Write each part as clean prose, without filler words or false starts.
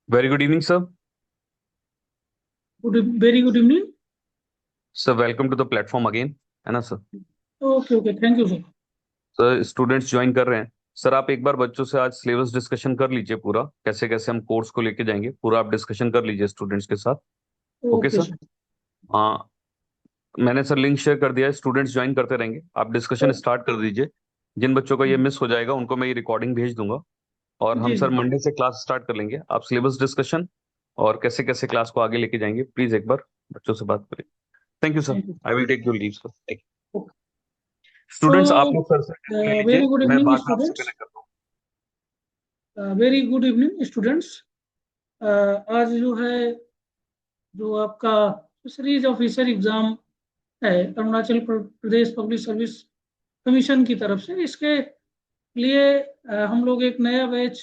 Very good evening sir. Very good evening. Sir welcome to the platform again, है ना sir? Okay, okay. Thank you, sir. Sir students join कर रहे हैं। Sir आप एक बार बच्चों से आज सिलेबस डिस्कशन कर लीजिए, पूरा कैसे कैसे हम कोर्स को लेके जाएंगे, पूरा आप डिस्कशन कर लीजिए स्टूडेंट्स के साथ। Okay Okay, sir. sir. हाँ, मैंने सर लिंक शेयर कर दिया है, स्टूडेंट्स ज्वाइन करते रहेंगे, आप डिस्कशन ओ- स्टार्ट कर दीजिए। जिन बच्चों का ये मिस हो जाएगा उनको मैं ये रिकॉर्डिंग भेज दूंगा। और हम जी सर जी। मंडे से क्लास स्टार्ट कर लेंगे। आप सिलेबस डिस्कशन और कैसे कैसे क्लास को आगे लेके जाएंगे, प्लीज एक बार बच्चों से बात करें। Thank you sir. Thank you. I will take your leave sir. Okay. Students आप So, लोग सर से अटेंड ले लीजिए, very good मैं evening, बाद में आपसे students. कनेक्ट करता हूँ। Very good evening, students. आज जो है जो आपका फिशरीज ऑफिसर एग्जाम है Arunachal Pradesh public service commission की तरफ से, इसके लिए हम लोग एक नया बैच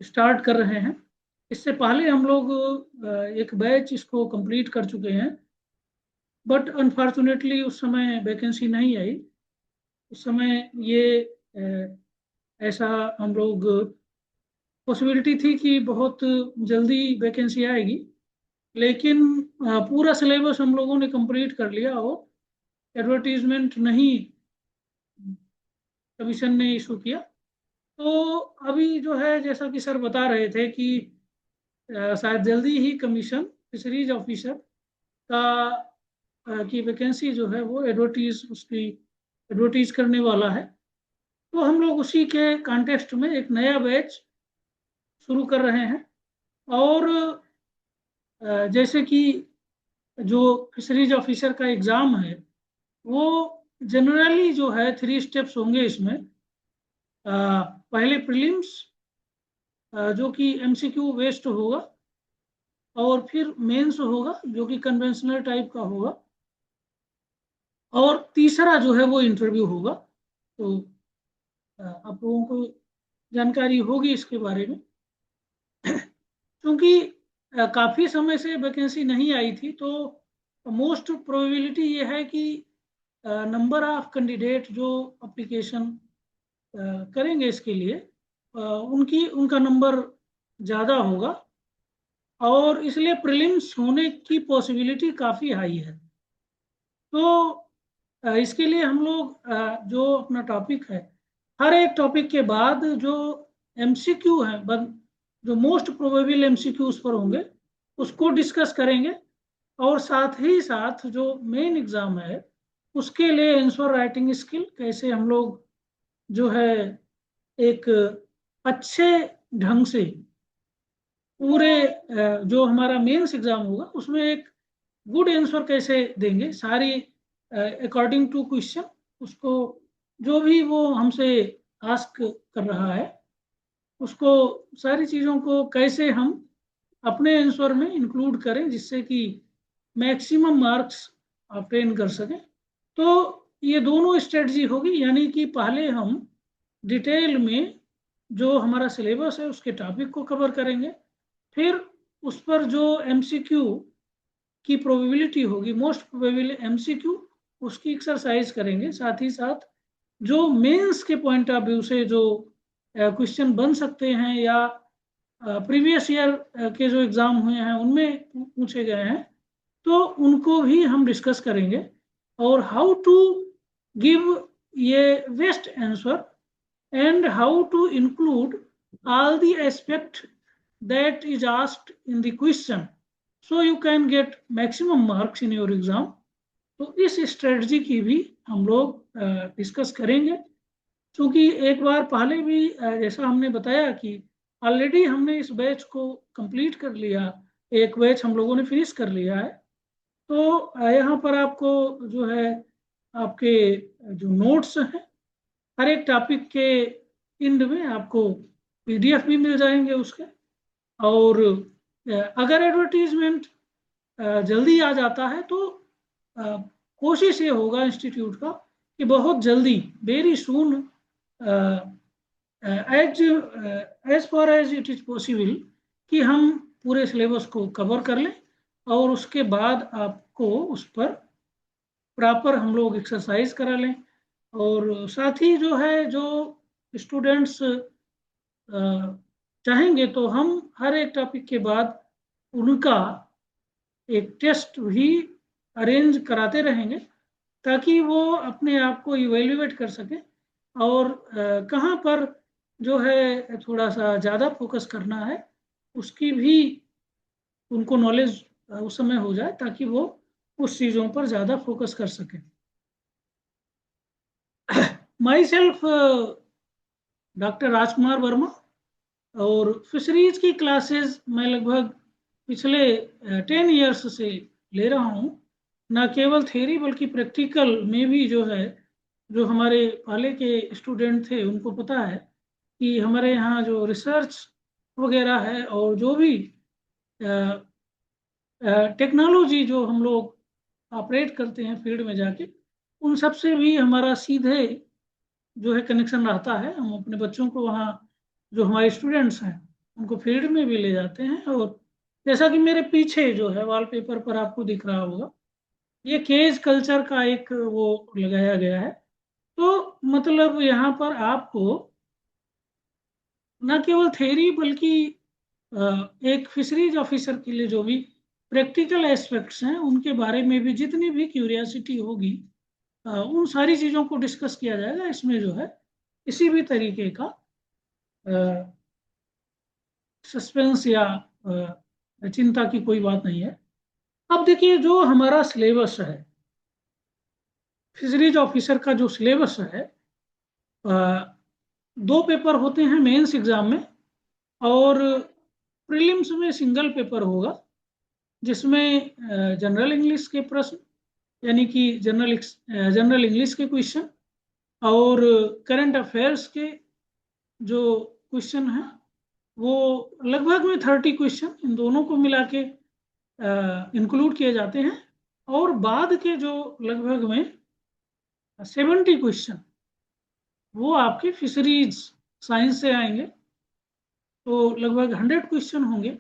स्टार्ट कर रहे हैं। इससे पहले हम लोग एक बैच इसको कंप्लीट कर चुके हैं, बट अनफॉर्चुनेटली उस समय वैकेंसी नहीं आई। उस समय ये ऐसा हम लोग पॉसिबिलिटी थी कि बहुत जल्दी वैकेंसी आएगी, लेकिन पूरा सिलेबस हम लोगों ने कंप्लीट कर लिया और एडवर्टीजमेंट नहीं कमीशन ने इशू किया। तो अभी जो है जैसा कि सर बता रहे थे कि शायद जल्दी ही कमीशन फिशरीज ऑफिसर का की वैकेंसी जो है वो एडवर्टीज करने वाला है। तो हम लोग उसी के कॉन्टेक्स्ट में एक नया बैच शुरू कर रहे हैं। और जैसे कि जो फिशरीज ऑफिसर का एग्ज़ाम है वो जनरली जो है 3 स्टेप्स होंगे इसमें। पहले प्रीलिम्स जो कि एमसीक्यू बेस्ड होगा, और फिर मेंस होगा जो कि कन्वेंशनल टाइप का होगा, और तीसरा जो है वो इंटरव्यू होगा। तो आप लोगों को जानकारी होगी इसके बारे में। क्योंकि काफ़ी समय से वैकेंसी नहीं आई थी, तो मोस्ट प्रोबेबिलिटी ये है कि नंबर ऑफ कैंडिडेट जो अप्लीकेशन करेंगे इसके लिए उनकी उनका नंबर ज़्यादा होगा, और इसलिए प्रीलिम्स होने की पॉसिबिलिटी काफ़ी हाई है। तो इसके लिए हम लोग जो अपना टॉपिक है, हर एक टॉपिक के बाद जो एमसीक्यू है, जो मोस्ट प्रोबेबल एमसीक्यू उस पर होंगे उसको डिस्कस करेंगे। और साथ ही साथ जो मेन एग्जाम है उसके लिए आंसर राइटिंग स्किल कैसे हम लोग जो है एक अच्छे ढंग से पूरे जो हमारा मेंस एग्जाम होगा उसमें एक गुड आंसर कैसे देंगे, सारी अकॉर्डिंग टू क्वेश्चन उसको, जो भी वो हमसे आस्क कर रहा है उसको, सारी चीज़ों को कैसे हम अपने आंसर में इंक्लूड करें जिससे कि मैक्सिमम मार्क्स ऑब्टेन कर सकें। तो ये दोनों स्ट्रेटजी होगी, यानी कि पहले हम डिटेल में जो हमारा सिलेबस है उसके टॉपिक को कवर करेंगे, फिर उस पर जो एमसीक्यू की प्रोबेबिलिटी होगी, मोस्ट प्रोबेबल एमसीक्यू, उसकी एक्सरसाइज करेंगे। साथ ही साथ जो मेंस के पॉइंट ऑफ व्यू से जो क्वेश्चन बन सकते हैं या प्रीवियस ईयर के जो एग्जाम हुए हैं उनमें पूछे गए हैं, तो उनको भी हम डिस्कस करेंगे। और हाउ टू गिव ये best answer, and how to include all the aspect that is asked in the question, so you can get maximum marks in your exam। तो इस स्ट्रेटजी की भी हम लोग डिस्कस करेंगे। क्योंकि एक बार पहले भी जैसा हमने बताया कि ऑलरेडी हमने इस बैच को कंप्लीट कर लिया, एक बैच हम लोगों ने फिनिश कर लिया है। तो यहाँ पर आपको जो है आपके जो नोट्स हैं हर एक टॉपिक के एंड में आपको पीडीएफ भी मिल जाएंगे उसके। और अगर एडवर्टीजमेंट जल्दी आ जाता है तो कोशिश ये होगा इंस्टीट्यूट का कि बहुत जल्दी, very soon, as as far as it is possible, कि हम पूरे सिलेबस को कवर कर लें, और उसके बाद आपको उस पर प्रॉपर हम लोग एक्सरसाइज करा लें। और साथ ही जो है जो स्टूडेंट्स चाहेंगे तो हम हर एक टॉपिक के बाद उनका एक टेस्ट भी अरेंज कराते रहेंगे, ताकि वो अपने आप को इवेल्युएट कर सके और कहाँ पर जो है थोड़ा सा ज़्यादा फोकस करना है उसकी भी उनको नॉलेज उस समय हो जाए, ताकि वो उस चीज़ों पर ज़्यादा फोकस कर सके। My self doctor Rajkumar Verma, और फिशरीज की क्लासेस मैं लगभग पिछले 10 ईयर्स से ले रहा हूँ। न केवल थ्योरी बल्कि प्रैक्टिकल में भी जो है, जो हमारे पहले के स्टूडेंट थे उनको पता है कि हमारे यहाँ जो रिसर्च वगैरह है और जो भी टेक्नोलॉजी जो हम लोग ऑपरेट करते हैं फील्ड में जाके, उन सब से भी हमारा सीधे जो है कनेक्शन रहता है। हम अपने बच्चों को वहाँ, जो हमारे स्टूडेंट्स हैं उनको फील्ड में भी ले जाते हैं। और जैसा कि मेरे पीछे जो है वॉलपेपर पर आपको दिख रहा होगा, ये केज कल्चर का एक वो लगाया गया है। तो मतलब यहाँ पर आपको न केवल थ्योरी बल्कि एक फिशरीज ऑफिसर के लिए जो भी प्रैक्टिकल एस्पेक्ट्स हैं उनके बारे में भी जितनी भी क्यूरियोसिटी होगी, उन सारी चीज़ों को डिस्कस किया जाएगा। इसमें जो है किसी भी तरीके का सस्पेंस या चिंता की कोई बात नहीं है। अब देखिए, जो हमारा सिलेबस है, फिशरीज ऑफिसर का जो सिलेबस है, 2 पेपर होते हैं मेंस एग्जाम में, और प्रीलिम्स में सिंगल पेपर होगा, जिसमें जनरल इंग्लिश के प्रश्न, यानी कि जनरल इंग्लिश के क्वेश्चन और करंट अफेयर्स के जो क्वेश्चन हैं वो लगभग में 30 क्वेश्चन इन दोनों को मिला के इंक्लूड किए जाते हैं। और बाद के जो लगभग में 70 क्वेश्चन वो आपके फिशरीज साइंस से आएंगे, तो लगभग 100 क्वेश्चन होंगे।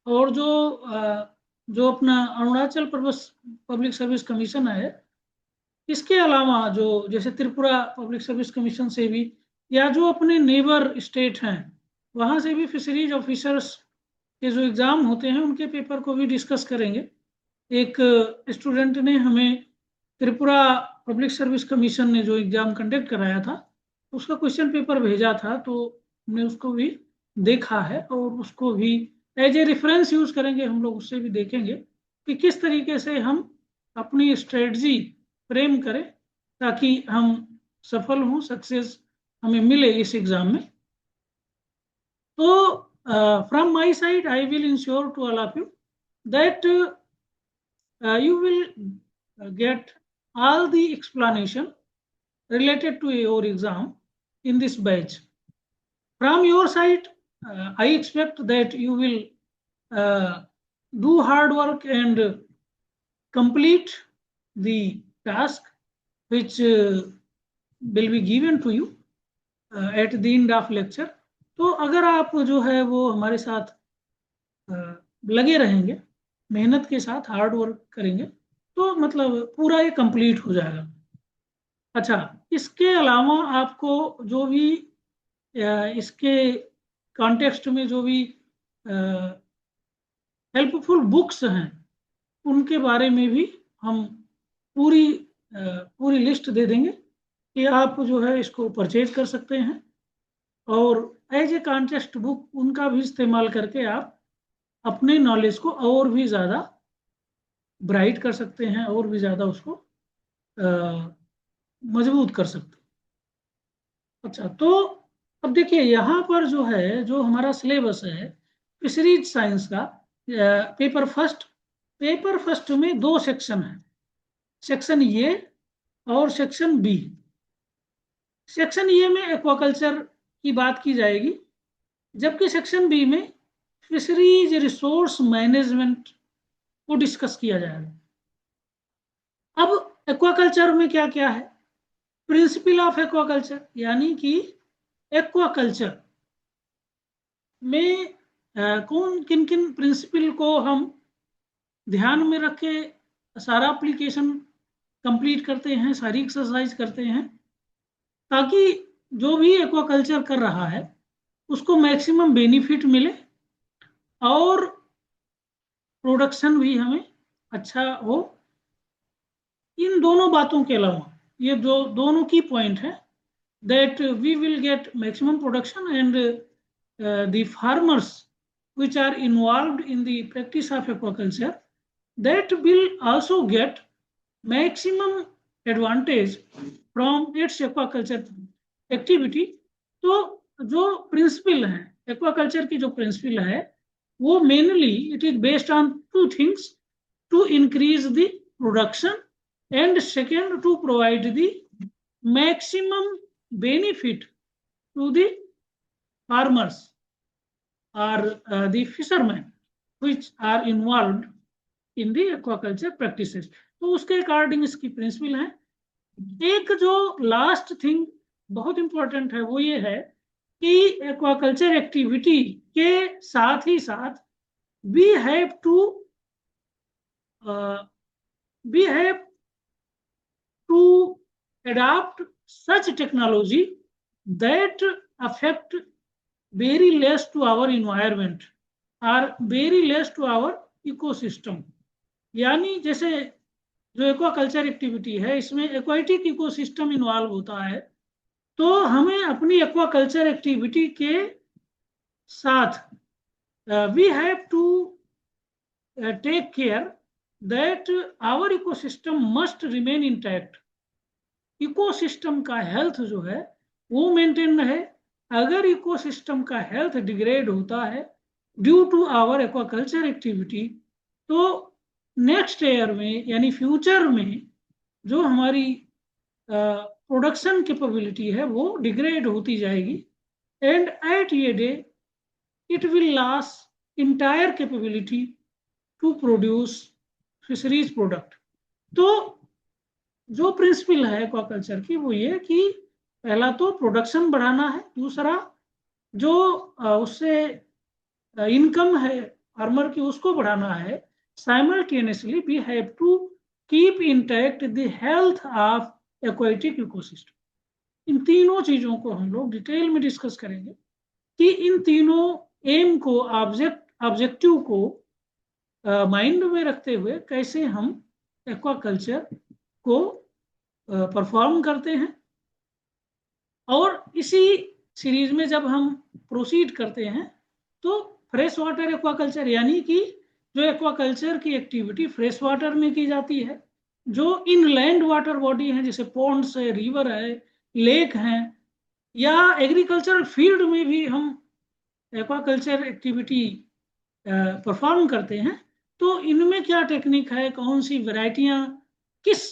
और जो अपना Arunachal Pradesh public service commission है, इसके अलावा जो जैसे त्रिपुरा पब्लिक सर्विस कमीशन से भी, या जो अपने नेबर स्टेट हैं वहाँ से भी फिशरीज ऑफिसर्स के जो एग्ज़ाम होते हैं उनके पेपर को भी डिस्कस करेंगे। एक स्टूडेंट ने हमें त्रिपुरा पब्लिक सर्विस कमीशन ने जो एग्ज़ाम कंडक्ट कराया था उसका क्वेश्चन पेपर भेजा था, तो हमने उसको भी देखा है और उसको भी एज ए रेफरेंस यूज़ करेंगे। हम लोग उससे भी देखेंगे कि किस तरीके से हम अपनी स्ट्रेटजी फ्रेम करें ताकि हम सफल हों, सक्सेस हमें मिले इस एग्ज़ाम में। तो from my side, I will ensure to all of you that you will get all the explanation related to your exam in this batch. From your side, I expect that you will do hard work and complete the task which will be given to you at the end of lecture. तो अगर आप जो है वो हमारे साथ लगे रहेंगे, मेहनत के साथ हार्ड वर्क करेंगे, तो मतलब पूरा ये कंप्लीट हो जाएगा। अच्छा, इसके अलावा आपको जो भी इसके कॉन्टेक्स्ट में जो भी हेल्पफुल बुक्स हैं उनके बारे में भी हम पूरी पूरी लिस्ट दे देंगे कि आप जो है इसको परचेज कर सकते हैं, और एज ए कॉन्टेक्स्ट बुक उनका भी इस्तेमाल करके आप अपने नॉलेज को और भी ज़्यादा ब्राइट कर सकते हैं और भी ज़्यादा उसको मजबूत कर सकते हैं। अच्छा, तो अब देखिए यहाँ पर जो है, जो हमारा सिलेबस है फिशरीज साइंस का, पेपर फर्स्ट में 2 सेक्शन है, सेक्शन ए और सेक्शन बी। सेक्शन ए में एक्वाकल्चर की बात की जाएगी, जबकि सेक्शन बी में फिशरीज रिसोर्स मैनेजमेंट को डिस्कस किया जाएगा। अब एक्वाकल्चर में क्या क्या है, प्रिंसिपल ऑफ एक्वाकल्चर, यानी कि एक्वाकल्चर में कौन किन किन प्रिंसिपल को हम ध्यान में रख के सारा एप्लीकेशन कंप्लीट करते हैं, सारी एक्सरसाइज करते हैं, ताकि जो भी एक्वाकल्चर कर रहा है उसको मैक्सिमम बेनिफिट मिले और प्रोडक्शन भी हमें अच्छा हो। इन दोनों बातों के अलावा ये जो दोनों की पॉइंट है, that we will get maximum production and the farmers which are involved in the practice of aquaculture, that will also get maximum advantage from its aquaculture activity। तो जो प्रिंसिपल है एक्वाकल्चर की, जो प्रिंसिपल है वो mainly it is based on two things, to increase the production and second to provide the maximum benefit to the farmers or the fishermen which are involved in the aquaculture practices। तो उसके according इसकी principal है। एक जो last thing बहुत important है वो ये है कि एक्वाकल्चर एक्टिविटी के साथ ही साथ we have to we have to adopt such technology that affect very less to our environment or very less to our ecosystem। यानी जैसे जो एक्वाकल्चर एक्टिविटी है इसमें एक्वाटिक इकोसिस्टम इन्वॉल्व होता है, तो हमें अपनी एक्वाकल्चर एक्टिविटी के साथ we have to take care that our ecosystem must remain intact। Ecosystem का हेल्थ जो है वो मेंटेन रहे। अगर इकोसिस्टम का हेल्थ डिग्रेड होता है due to our aquaculture activity, तो नेक्स्ट ईयर में यानी फ्यूचर में जो हमारी प्रोडक्शन कैपेबिलिटी है वो डिग्रेड होती जाएगी and at the day it will loss entire capability to produce fisheries product. तो जो प्रिंसिपल है एक्वाकल्चर की वो ये कि पहला तो प्रोडक्शन बढ़ाना है, दूसरा जो उससे इनकम है फार्मर की उसको बढ़ाना है। Simultaneously we have to keep intact the health of aquatic ecosystem. इन तीनों चीजों को हम लोग डिटेल में डिस्कस करेंगे कि इन तीनों एम को ऑब्जेक्टिव को माइंड में रखते हुए कैसे हम एक्वाकल्चर को परफॉर्म करते हैं। और इसी सीरीज में जब हम प्रोसीड करते हैं तो फ्रेश वाटर एक्वाकल्चर यानी कि जो एक्वाकल्चर की एक्टिविटी फ्रेश वाटर में की जाती है, जो इनलैंड वाटर बॉडी है जैसे पॉन्ड्स है, रिवर है, लेक हैं, या एग्रीकल्चरल फील्ड में भी हम एक्वाकल्चर एक्टिविटी परफॉर्म करते हैं, तो इनमें क्या टेक्निक है, कौन सी वैरायटियां किस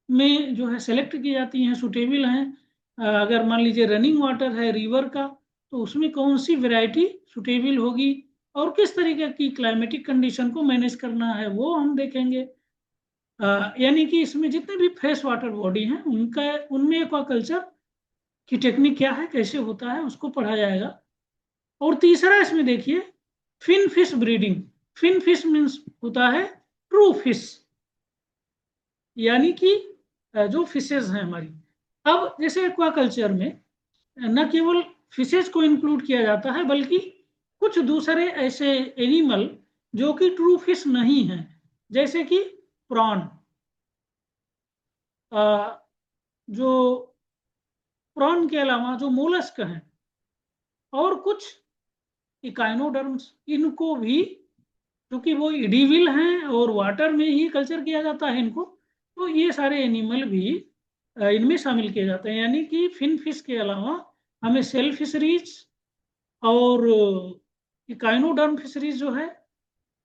में जो है सेलेक्ट की जाती हैं, सुटेबल हैं। अगर मान लीजिए रनिंग वाटर है रिवर का, तो उसमें कौन सी वैरायटी सुटेबल होगी और किस तरीके की क्लाइमेटिक कंडीशन को मैनेज करना है वो हम देखेंगे। यानी कि इसमें जितने भी फ्रेश वाटर बॉडी हैं उनमें एक्वाकल्चर की टेक्निक क्या है, कैसे होता है, उसको पढ़ा जाएगा। और तीसरा इसमें देखिए fin fish breeding. Fin fish means होता है ट्रू फिश, यानी कि जो फिशेज हैं हमारी। अब जैसे एक्वाकल्चर में न केवल फिशेज को इंक्लूड किया जाता है बल्कि कुछ दूसरे ऐसे एनिमल जो कि ट्रू फिश नहीं हैं, जैसे कि प्रॉन। जो प्रॉन के अलावा जो मोलस्क हैं और कुछ इकाइनोडर्म्स, इनको भी, क्योंकि वो इडीविल हैं और वाटर में ही कल्चर किया जाता है इनको, तो ये सारे एनिमल भी इनमें शामिल किए जाते हैं। यानी कि फिन फिश के अलावा हमें सेल फिशरीज और इकाइनोडर्म फिशरीज जो है,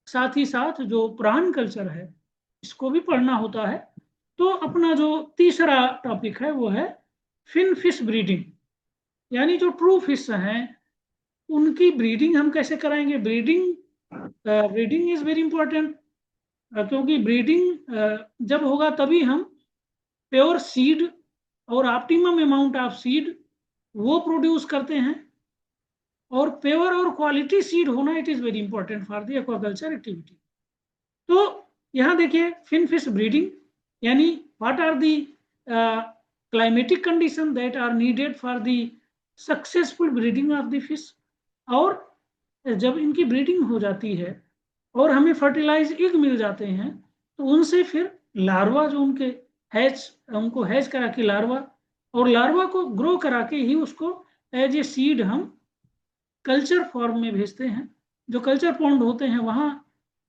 साथ ही साथ जो प्राण कल्चर है इसको भी पढ़ना होता है। तो अपना जो तीसरा टॉपिक है वो है फिन फिश ब्रीडिंग, यानी जो ट्रू फिश हैं उनकी ब्रीडिंग हम कैसे कराएंगे। ब्रीडिंग इज वेरी इंपॉर्टेंट, क्योंकि ब्रीडिंग जब होगा तभी हम प्योर सीड और ऑप्टिमम अमाउंट ऑफ सीड वो प्रोड्यूस करते हैं। और प्योर और क्वालिटी सीड होना it is very important for the aquaculture activity. तो यहाँ देखिए फिन फिश ब्रीडिंग यानी what are the climatic condition that are needed for the successful breeding of the fish. और जब इनकी ब्रीडिंग हो जाती है और हमें फर्टिलाइज एग मिल जाते हैं, तो उनसे फिर लार्वा जो उनको हैच करा के लार्वा, और लार्वा को ग्रो करा के ही उसको एज ए सीड हम कल्चर फॉर्म में भेजते हैं। जो कल्चर पॉन्ड होते हैं वहाँ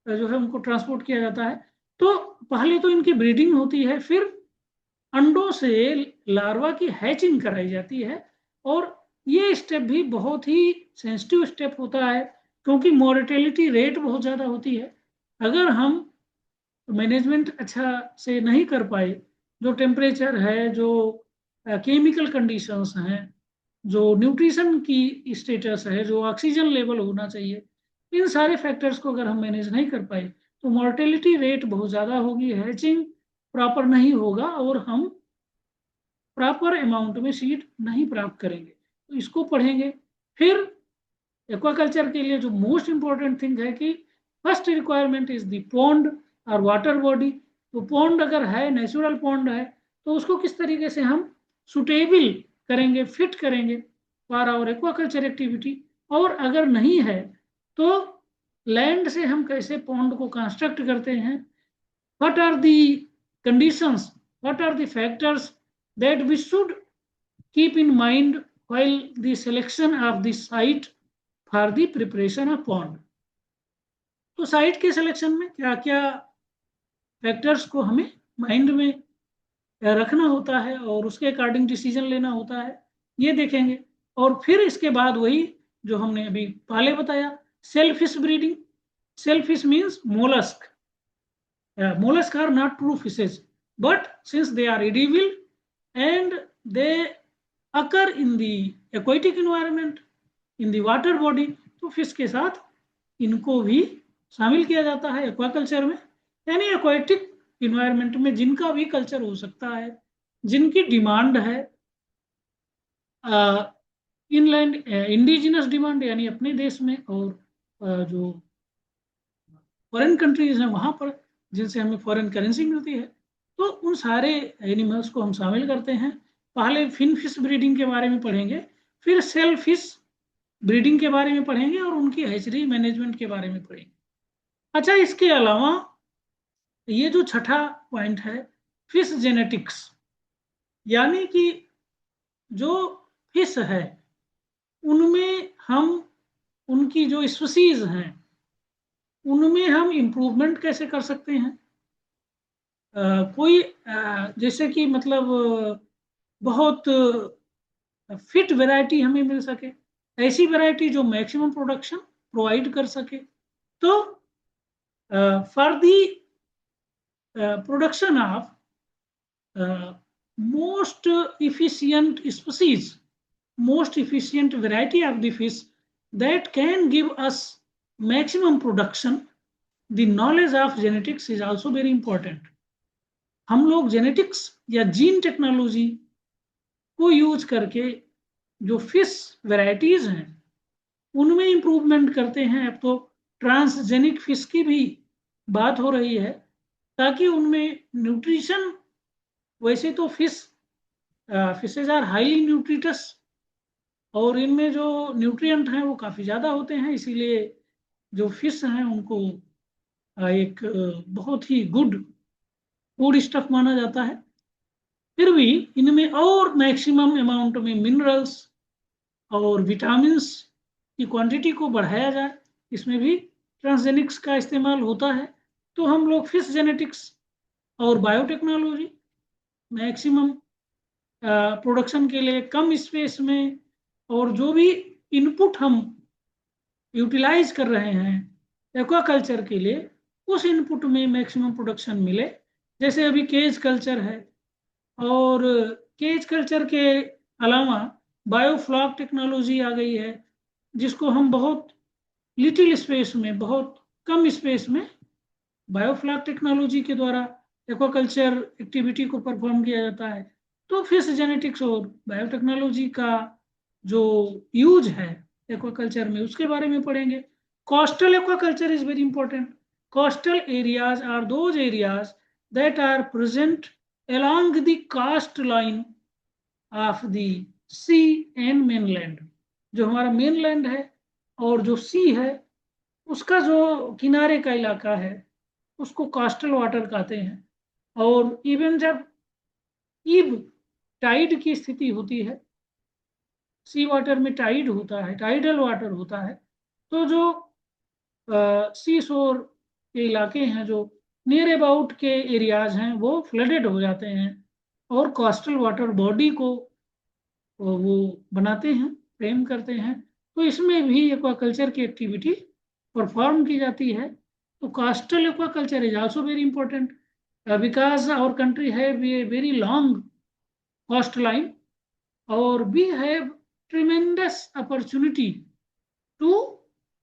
जो है उनको ट्रांसपोर्ट किया जाता है। तो पहले तो इनकी ब्रीडिंग होती है, फिर अंडों से लार्वा की हैचिंग कराई जाती है। और ये स्टेप भी बहुत ही सेंसिटिव स्टेप होता है, क्योंकि मोर्टेलिटी रेट बहुत ज़्यादा होती है। अगर हम मैनेजमेंट अच्छा से नहीं कर पाए, जो टेम्परेचर है, जो केमिकल कंडीशंस हैं, जो न्यूट्रिशन की स्टेटस है, जो ऑक्सीजन लेवल होना चाहिए, इन सारे फैक्टर्स को अगर हम मैनेज नहीं कर पाए तो मोर्टेलिटी रेट बहुत ज़्यादा होगी, हैचिंग प्रॉपर नहीं होगा और हम प्रॉपर अमाउंट में सीड नहीं प्राप्त करेंगे। तो इसको पढ़ेंगे। फिर एक्वाकल्चर के लिए जो मोस्ट इंपॉर्टेंट थिंग है कि first requirement is the pond और वाटर बॉडी। तो पॉन्ड अगर है, नेचुरल पॉन्ड है, तो उसको किस तरीके से हम सुटेबल करेंगे, फिट करेंगे फॉर आवर एक्वाकल्चर एक्टिविटी। और अगर नहीं है तो लैंड से हम कैसे पॉन्ड को कंस्ट्रक्ट करते हैं, what are the conditions, what are the factors that we should keep in mind while the selection of the site for the preparation of pond। तो साइट के सिलेक्शन में क्या क्या फैक्टर्स को हमें माइंड में रखना होता है और उसके अकॉर्डिंग डिसीजन लेना होता है, ये देखेंगे। और फिर इसके बाद वही जो हमने अभी पहले बताया, shellfish breeding. Shellfish means mollusc. Mollusks are not true fishes, but since they are edible and they occur in the aquatic environment, in the water body, तो फिश के साथ इनको भी शामिल किया जाता है एक्वाकल्चर में। यानी एक्वाटिक इन्वायरमेंट में जिनका भी कल्चर हो सकता है, जिनकी डिमांड है इनलैंड इंडिजिनस डिमांड, यानी अपने देश में, और जो फॉरेन कंट्रीज हैं वहाँ पर जिनसे हमें फॉरेन करेंसी मिलती है, तो उन सारे एनिमल्स को हम शामिल करते हैं। पहले फिन फिश ब्रीडिंग के बारे में पढ़ेंगे, फिर सेल फिश ब्रीडिंग के बारे में पढ़ेंगे और उनकी हैचरी मैनेजमेंट के बारे में पढ़ेंगे। अच्छा, इसके अलावा ये जो छठा पॉइंट है, फिश जेनेटिक्स, यानी कि जो फिश है उनमें हम उनकी जो स्पीसीज हैं उनमें हम इम्प्रूवमेंट कैसे कर सकते हैं। कोई जैसे कि मतलब बहुत फिट वैरायटी हमें मिल सके, ऐसी वैरायटी जो मैक्सिमम प्रोडक्शन प्रोवाइड कर सके। तो for the production of most efficient species, most efficient variety of the fish that can give us maximum production, the knowledge of genetics is also very important। हम लोग genetics या gene technology को use करके जो fish varieties हैं उनमें improvement करते हैं। अब तो ट्रांसजेनिक फिश की भी बात हो रही है, ताकि उनमें न्यूट्रिशन, वैसे तो फिशेज आर हाईली न्यूट्रिटस और इनमें जो न्यूट्रिएंट हैं वो काफ़ी ज़्यादा होते हैं, इसीलिए जो फिश हैं उनको एक बहुत ही गुड फूड स्टफ माना जाता है। फिर भी इनमें और मैक्सिमम अमाउंट में मिनरल्स और विटामिन्स की क्वांटिटी को बढ़ाया जाए, इसमें भी ट्रांसजेनिक्स का इस्तेमाल होता है। तो हम लोग फिश जेनेटिक्स और बायोटेक्नोलॉजी मैक्सिमम प्रोडक्शन के लिए कम स्पेस में, और जो भी इनपुट हम यूटिलाइज कर रहे हैं एक्वाकल्चर के लिए, उस इनपुट में मैक्सिमम प्रोडक्शन मिले। जैसे अभी केज कल्चर है, और केज कल्चर के अलावा बायोफ्लॉक टेक्नोलॉजी आ गई है, जिसको हम बहुत लिटिल स्पेस में, बहुत कम स्पेस में बायोफ्लॉक टेक्नोलॉजी के द्वारा एक्वाकल्चर एक्टिविटी को परफॉर्म किया जाता है। तो फिश जेनेटिक्स और बायोटेक्नोलॉजी का जो यूज है एक्वाकल्चर में उसके बारे में पढ़ेंगे। Coastal aquaculture is very important. Coastal areas are those areas that are present along the coastline of the sea and mainland। जो हमारा मेनलैंड है और जो सी है उसका जो किनारे का इलाका है उसको कोस्टल वाटर कहते हैं। और इवन जब ईब टाइड की स्थिति होती है, सी वाटर में टाइड होता है, टाइडल वाटर होता है, तो जो सी शोर के इलाके हैं, जो नियर अबाउट के एरियाज हैं, वो फ्लडेड हो जाते हैं और कोस्टल वाटर बॉडी को वो बनाते हैं, फ्रेम करते हैं। तो इसमें भी एक्वाकल्चर की एक्टिविटी परफॉर्म की जाती है। तो coastal aquaculture is also very important because our country have a very long coast line और we have tremendous opportunity to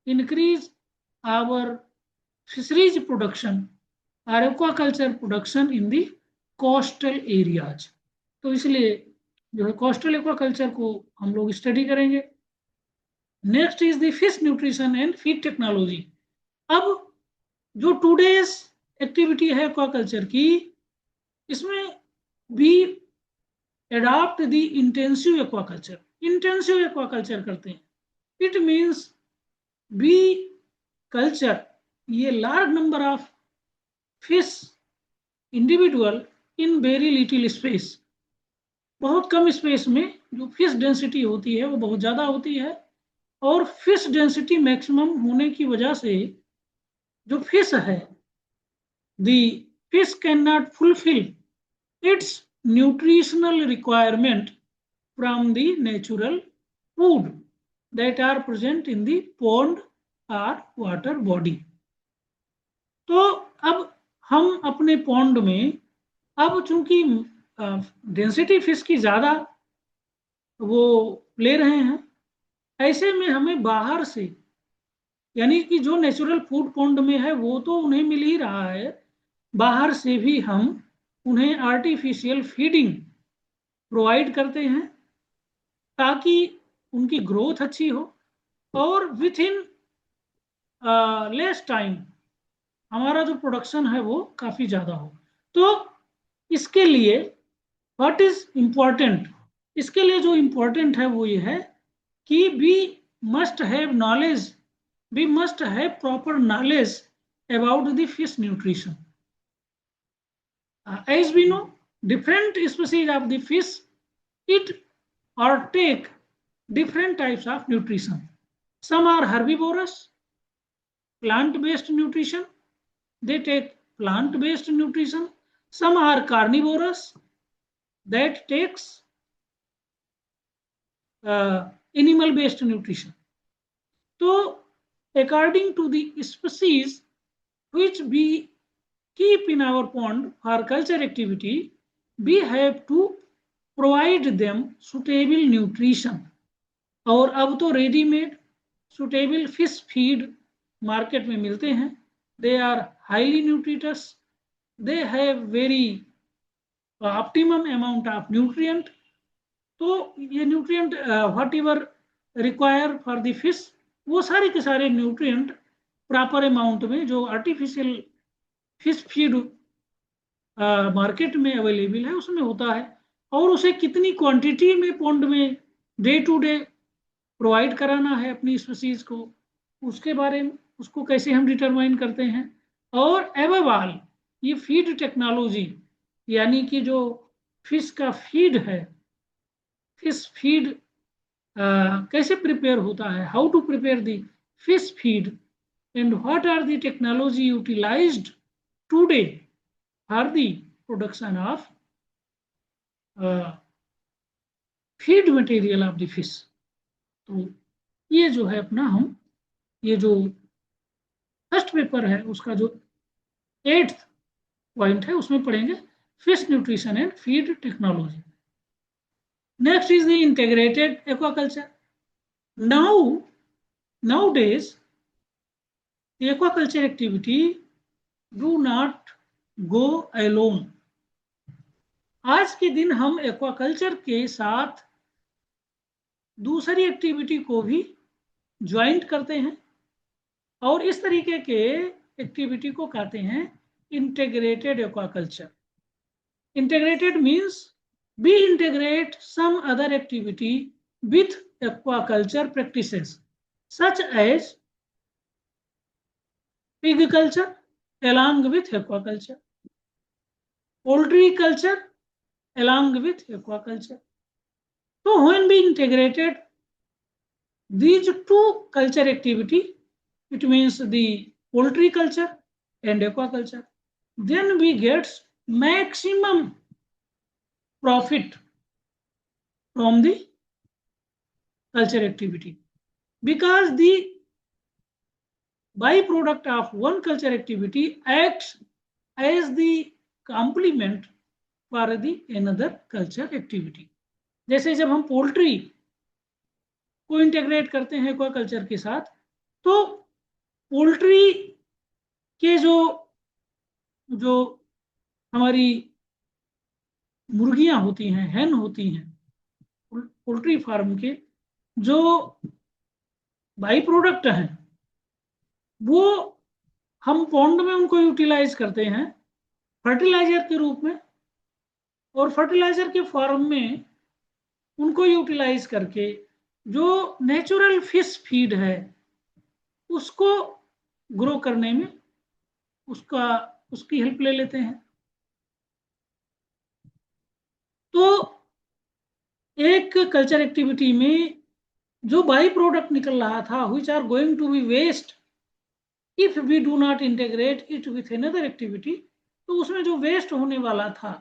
increase our fisheries production or aquaculture production in the coastal areas। तो इसलिए जो है coastal aquaculture को हम लोग study करेंगे। Next is the fish nutrition and feed technology. अब जो टूडेज एक्टिविटी है एक्वाकल्चर की, इसमें भी adopt the intensive aquaculture। intensive aquaculture करते हैं, it means we culture ये large number of fish individual in very little space। बहुत कम स्पेस में जो फिश डेंसिटी होती है वो बहुत ज़्यादा होती है, और फिश डेंसिटी मैक्सिमम होने की वजह से जो फिश है, the fish cannot fulfill its nutritional requirement from the natural food that are present in the pond or water body। तो अब हम अपने पॉन्ड में, अब चूंकि डेंसिटी फिश की ज़्यादा वो ले रहे हैं, ऐसे में हमें बाहर से, यानी कि जो नेचुरल फूड पॉन्ड में है वो तो उन्हें मिल ही रहा है, बाहर से भी हम उन्हें आर्टिफिशियल फीडिंग प्रोवाइड करते हैं ताकि उनकी ग्रोथ अच्छी हो और विथ इन लेस टाइम हमारा जो प्रोडक्शन है वो काफ़ी ज़्यादा हो। तो इसके लिए व्हाट इज इम्पॉर्टेंट, इसके लिए जो इम्पोर्टेंट है वो ये है कि we must have knowledge, we must have proper knowledge about the fish nutrition. As we know, different species of the fish eat or take different types of nutrition. Some are herbivorous, plant-based nutrition. They take plant-based nutrition. Some are carnivorous, that takes animal-based nutrition. So, according to the species which we keep in our pond for culture activity, we have to provide them suitable nutrition। और अब तो readymade suitable fish feed market में मिलते हैं। They are highly nutritious, they have very optimum amount of nutrient. तो ये nutrient whatever require for the fish, वो सारे के सारे न्यूट्रिएंट प्रॉपर अमाउंट में जो आर्टिफिशियल फिश फीड मार्केट में अवेलेबल है उसमें होता है। और उसे कितनी क्वांटिटी में पॉन्ड में डे टू डे प्रोवाइड कराना है अपनी स्पीसीज को, उसके बारे में उसको कैसे हम डिटरमाइन करते हैं। और एबव ऑल ये फीड टेक्नोलॉजी, यानी कि जो फिश का फीड है, फिश फीड कैसे प्रिपेयर होता है, how to prepare the fish feed and what are the technology utilized today for the production of feed material of the fish. तो ये जो है अपना, हम ये जो फर्स्ट पेपर है उसका जो 8th पॉइंट है उसमें पढ़ेंगे fish nutrition and feed technology. Next is the integrated aquaculture. nowadays the aquaculture activity do not go alone। आज के दिन हम एक्वाकल्चर के साथ दूसरी एक्टिविटी को भी ज्वाइंट करते हैं और इस तरीके के एक्टिविटी को कहते हैं integrated aquaculture. Integrated means we integrate some other activity with aquaculture practices। such as pig culture along with aquaculture, poultry culture along with aquaculture. So when we integrated these two culture activity, it means the poultry culture and aquaculture, then we get maximum profit from the culture activity, because the byproduct of one culture activity acts as the complement for the another culture activity. जैसे जब हम poultry को integrate करते हैं aquaculture के साथ, तो poultry के जो जो हमारी मुर्गियां होती हैं, हैन होती हैं, पोल्ट्री फार्म के जो बाई प्रोडक्ट हैं, वो हम पॉन्ड में उनको यूटिलाइज करते हैं फर्टिलाइजर के रूप में, और फर्टिलाइजर के फॉर्म में उनको यूटिलाइज करके जो नेचुरल फिश फीड है उसको ग्रो करने में उसकी हेल्प ले लेते हैं। तो एक कल्चर एक्टिविटी में जो बाई प्रोडक्ट निकल रहा था, which are going to be waste if we do not integrate it with another activity, तो उसमें जो वेस्ट होने वाला था,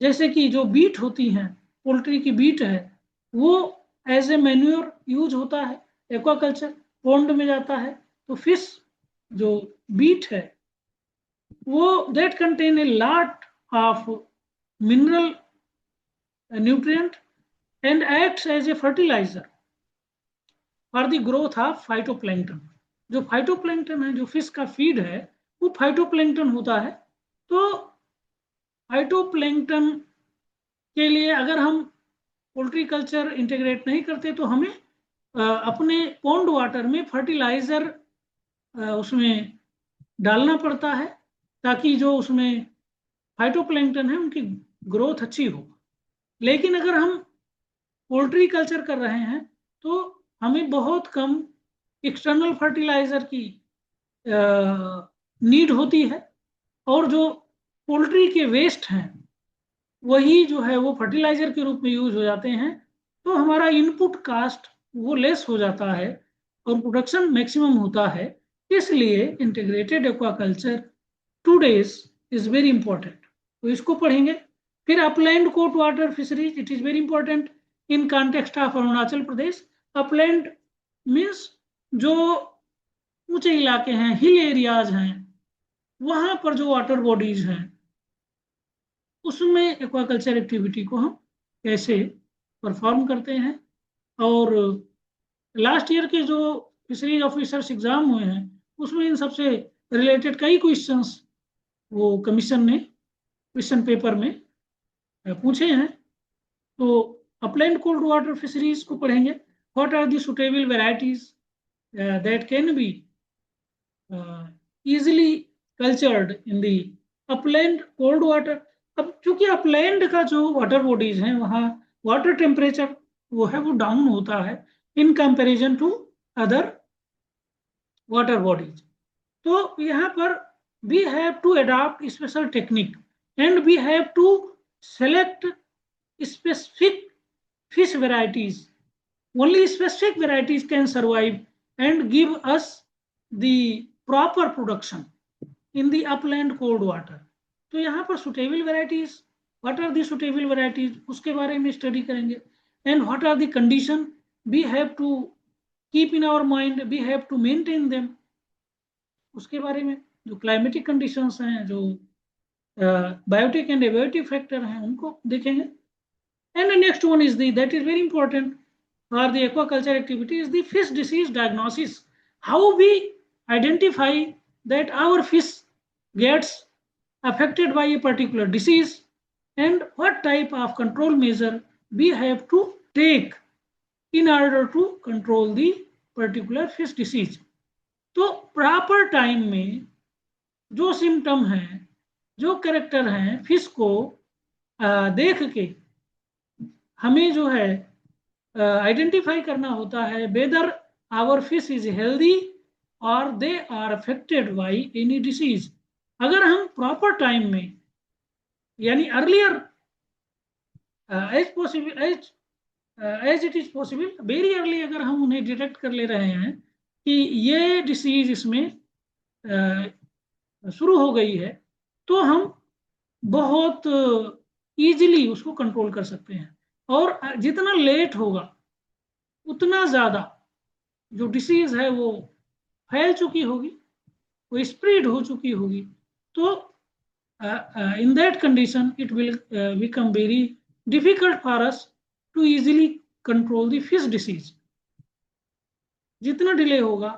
जैसे कि जो बीट होती हैं, पोल्ट्री की बीट है, वो एज ए मैन्योर यूज होता है, एक्वाकल्चर पॉन्ड में जाता है, तो फिश जो बीट है वो that contain a lot of mineral nutrient and acts as a fertilizer for the growth of phytoplankton. जो फाइटोप्लैंक्टन है, जो फिश का फीड है, वो फाइटोप्लैंक्टन होता है। तो फाइटोप्लैंक्टन के लिए अगर हम पोल्ट्री कल्चर इंटीग्रेट नहीं करते तो हमें अपने पॉन्ड वाटर में फर्टिलाइजर उसमें डालना पड़ता है, ताकि जो उसमें फाइटोप्लैंक्टन है उनकी ग्रोथ अच्छी हो। लेकिन अगर हम पोल्ट्री कल्चर कर रहे हैं तो हमें बहुत कम एक्सटर्नल फर्टिलाइजर की नीड होती है, और जो पोल्ट्री के वेस्ट हैं वही जो है वो फर्टिलाइजर के रूप में यूज हो जाते हैं। तो हमारा इनपुट कास्ट वो लेस हो जाता है और प्रोडक्शन मैक्सिमम होता है। इसलिए integrated aquaculture today's is very important. तो इसको पढ़ेंगे। फिर upland cold water fisheries, it is very important in context of Arunachal Pradesh. Upland means जो ऊंचे इलाके हैं, हिल एरियाज हैं, वहां पर जो वाटर बॉडीज हैं उसमें एक्वाकल्चर एक्टिविटी को हम कैसे परफॉर्म करते हैं। और लास्ट ईयर के जो फिशरीज ऑफिसर्स एग्जाम हुए हैं उसमें इन सबसे रिलेटेड कई क्वेश्चंस वो कमीशन ने क्वेश्चन पेपर में पूछे हैं। तो अपलैंड कोल्ड वाटर फिशरीज को पढ़ेंगे। What are the suitable varieties that can be easily cultured in the upland cold water. अब चूंकि अपलैंड का जो वाटर बॉडीज हैं वहाँ वाटर टेम्परेचर वो है वो डाउन होता है in comparison to other water bodies. तो यहाँ पर we have to adopt special technique and we have to select specific fish varieties. Only specific varieties can survive and give us the proper production in the upland cold water. तो यहाँ पर suitable varieties, what are the suitable varieties, उसके बारे में study करेंगे। and what are the condition we have to keep in our mind, we have to maintain them, उसके बारे में। जो क्लाइमेटिक कंडीशंस हैं, जो बायोटिक एंड एबायोटिक फैक्टर हैं, उनको देखेंगे। And the next one is that is very important for the aquaculture activity is the fish disease diagnosis. How we identify that our fish gets affected by a particular disease and what type of control measure we have to take in order to control the particular fish disease। तो proper time में जो symptom हैं, जो character हैं, fish को देख के हमें जो है आइडेंटिफाई करना होता है weather our fish is healthy or they are affected by any disease. अगर हम प्रॉपर टाइम में, यानी earlier as possible, as it is possible, very early अगर हम उन्हें डिटेक्ट कर ले रहे हैं कि ये डिसीज इसमें शुरू हो गई है, तो हम बहुत इजीली उसको कंट्रोल कर सकते हैं। और जितना लेट होगा उतना ज़्यादा जो डिसीज है वो फैल चुकी होगी, वो स्प्रेड हो चुकी होगी। तो in that condition it will become very difficult for us to easily control the fish disease. जितना डिले होगा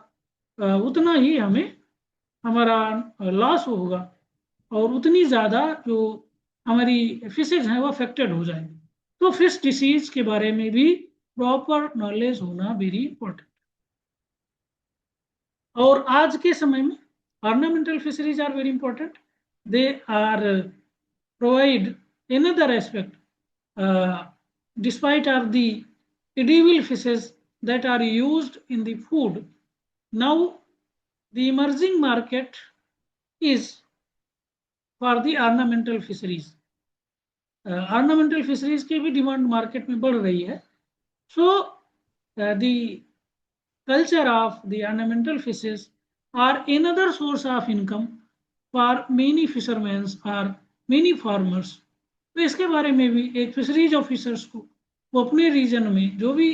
उतना ही हमें हमारा लॉस होगा और उतनी ज़्यादा जो हमारी फिशेज हैं वो अफेक्टेड हो जाएंगी। तो फिश डिसीज के बारे में भी प्रॉपर नॉलेज होना वेरी इंपॉर्टेंट। और आज के समय में ornamental fisheries are very important. They are provide another aspect, despite of the edible fishes that are used in the food. Now the emerging market is for the ornamental fisheries. Ornamental fisheries की भी demand market में बढ़ रही है। So the culture of the ornamental fishes are another source of income for many fishermen or many farmers. तो इसके बारे में भी एक फिशरीज ऑफिसर्स को वो अपने रीजन में जो भी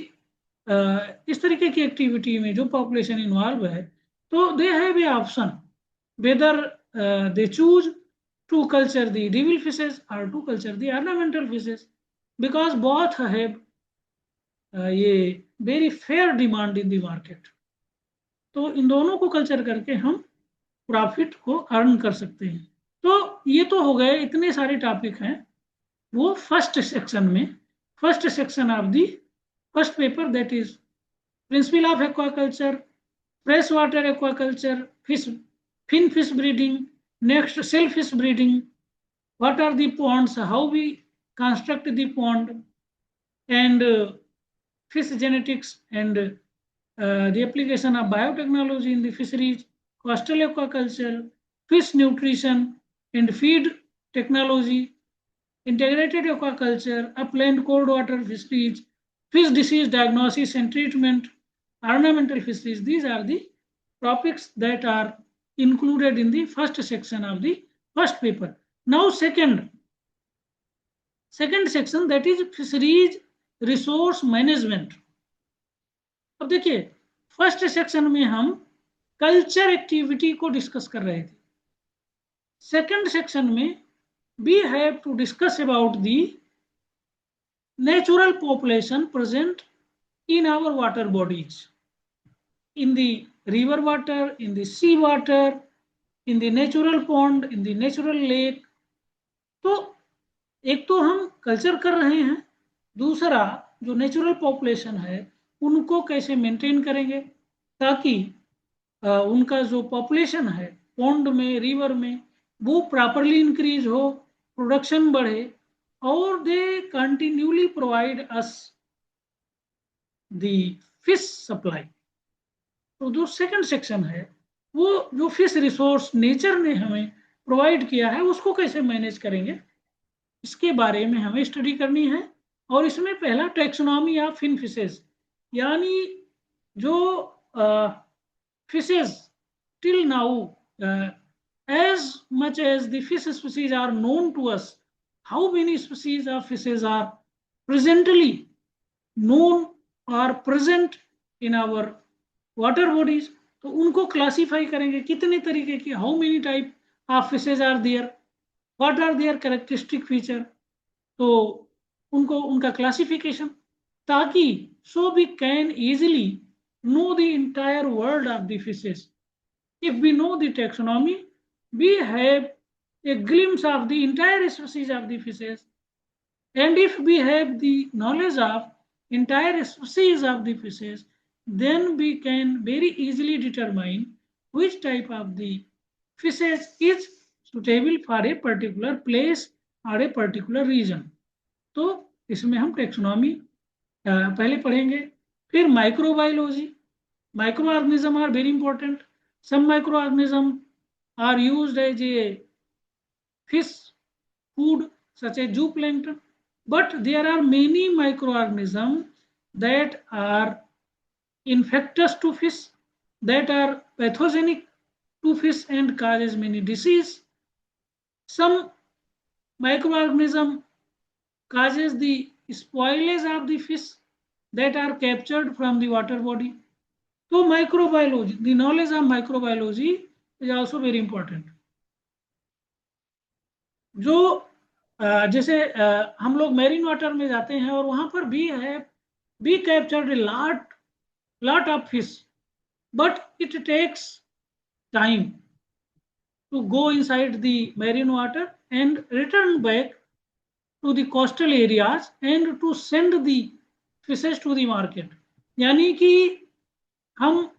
इस तरीके की एक्टिविटी में जो पॉपुलेशन इन्वॉल्व है, तो they have a option whether they choose to culture the edible fishes और to culture the ornamental fishes, because both have ये very fair demand in the market. तो इन दोनों को कल्चर करके हम प्रॉफिट को अर्न कर सकते हैं। तो ये तो हो गए, इतने सारे टॉपिक हैं वो फर्स्ट सेक्शन में। First section of the first paper, that is principle of aquaculture, fresh water aquaculture, fish fin fish breeding, next shell fish breeding, what are the ponds, how we construct the pond, and fish genetics and the application of biotechnology in the fisheries, coastal aquaculture, fish nutrition and feed technology, integrated aquaculture, upland cold water fisheries, fish disease diagnosis and treatment, ornamental fisheries. These are the topics that are included in the first section of the first paper. Now second section, that is fisheries resource management. अब देखिए first section में हम culture activity को discuss कर रहे थे। Second section में we have to discuss about the natural population present in our water bodies, in the river water, in the sea water, in the natural pond, in the natural lake. तो एक तो हम culture कर रहे हैं, दूसरा जो नेचुरल पॉपुलेशन है उनको कैसे मेंटेन करेंगे ताकि उनका जो पॉपुलेशन है पॉन्ड में, रिवर में, वो प्रॉपरली इंक्रीज हो, प्रोडक्शन बढ़े और they continuously provide us the fish supply. तो जो सेकंड सेक्शन है वो जो फिश रिसोर्स नेचर ने हमें प्रोवाइड किया है उसको कैसे मैनेज करेंगे, इसके बारे में हमें स्टडी करनी है। और इसमें पहला टैक्सोनॉमी ऑफ फिन फिशेस, यानी जो fishes till now, as much as the fish species are known to us, how many species of fishes are presently known or present in our water bodies, तो उनको classify करेंगे कितने तरीके की, how many type of fishes are there, what are their characteristic feature, तो उनको उनका classification, ताकि so we can easily know the entire world of the fishes. If we know the taxonomy, we have a glimpse of the entire species of the fishes, and if we have the knowledge of entire species of the fishes, then we can very easily determine which type of the fishes is suitable for a particular place or a particular region. तो इसमें हम taxonomy पहले पढ़ेंगे, फिर microbiology, Microorganisms are very important. Some microorganisms are used as a fish food, such as zooplankton, but there are many microorganisms that are infectious to fish, that are pathogenic to fish and causes many disease. Some microorganism causes the spoilage of the fish that are captured from the water body. So microbiology, the knowledge of microbiology is also very important. जो जैसे हम लोग marine water में जाते हैं और वहां पर भी है, be captured lot of fish, but it takes time to go inside the marine water and return back to the coastal areas and to send the fishes to the market. यानी कि हम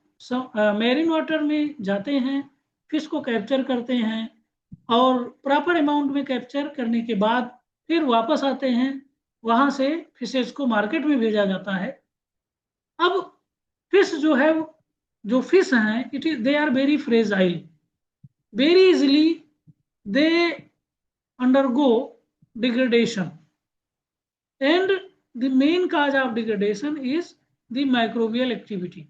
मेरीन वाटर में जाते हैं, fish को capture करते हैं और प्रॉपर अमाउंट में कैप्चर करने के बाद फिर वापस आते हैं, वहां से फिशेज को मार्केट में भेजा जाता है। अब फिश जो है, जो फिश हैं, it is they are very fragile, very easily they undergo degradation, and the main cause of degradation is the microbial activity.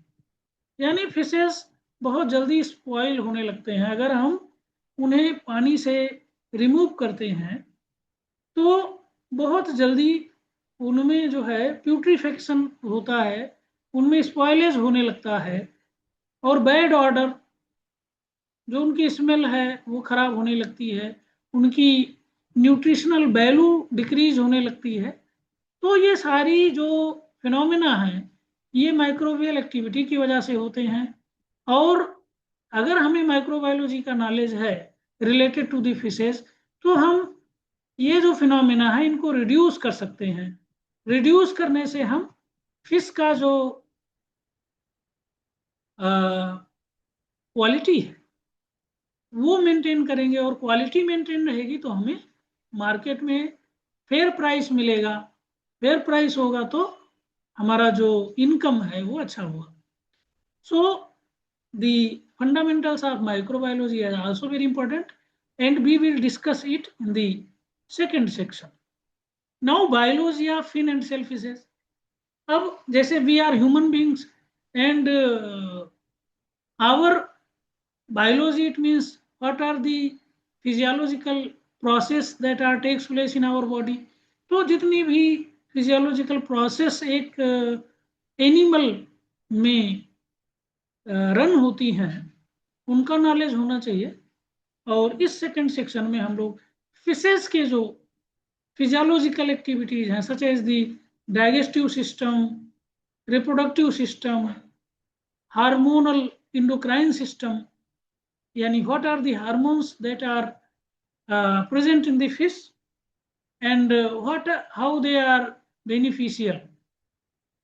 यानी फिशेस बहुत जल्दी स्पॉइल होने लगते हैं। अगर हम उन्हें पानी से रिमूव करते हैं तो बहुत जल्दी उनमें जो है प्यूट्रीफेक्शन होता है, उनमें स्पॉइलेज होने लगता है और बैड ऑर्डर, जो उनकी स्मेल है वो खराब होने लगती है, उनकी न्यूट्रिशनल वैल्यू डिक्रीज होने लगती है। तो ये सारी जो फिनोमेना हैं ये माइक्रोबियल एक्टिविटी की वजह से होते हैं। और अगर हमें माइक्रोबायोलॉजी का नॉलेज है रिलेटेड टू द फिशेस, तो हम ये जो फिनोमेना है इनको रिड्यूस कर सकते हैं। रिड्यूस करने से हम फिश का जो क्वालिटी है वो मेंटेन करेंगे, और क्वालिटी मेंटेन रहेगी तो हमें मार्केट में फेयर प्राइस मिलेगा। फेयर प्राइस होगा तो हमारा जो इनकम है वो अच्छा होगा। So the fundamentals of microbiology are also very important and we will discuss it in the second section. Now biology of fin and shell fishes. अब जैसे we are human beings and our biology, it means what are the physiological process that are takes place in our body। तो जितनी भी physiological process एक animal में run होती हैं उनका नॉलेज होना चाहिए। और इस सेकंड सेक्शन में हम लोग फिशेस के जो फिजियोलॉजिकल एक्टिविटीज हैं, such as the digestive system, reproductive system, hormonal endocrine system, yani what are the hormones that are present in the fish and how they are beneficial।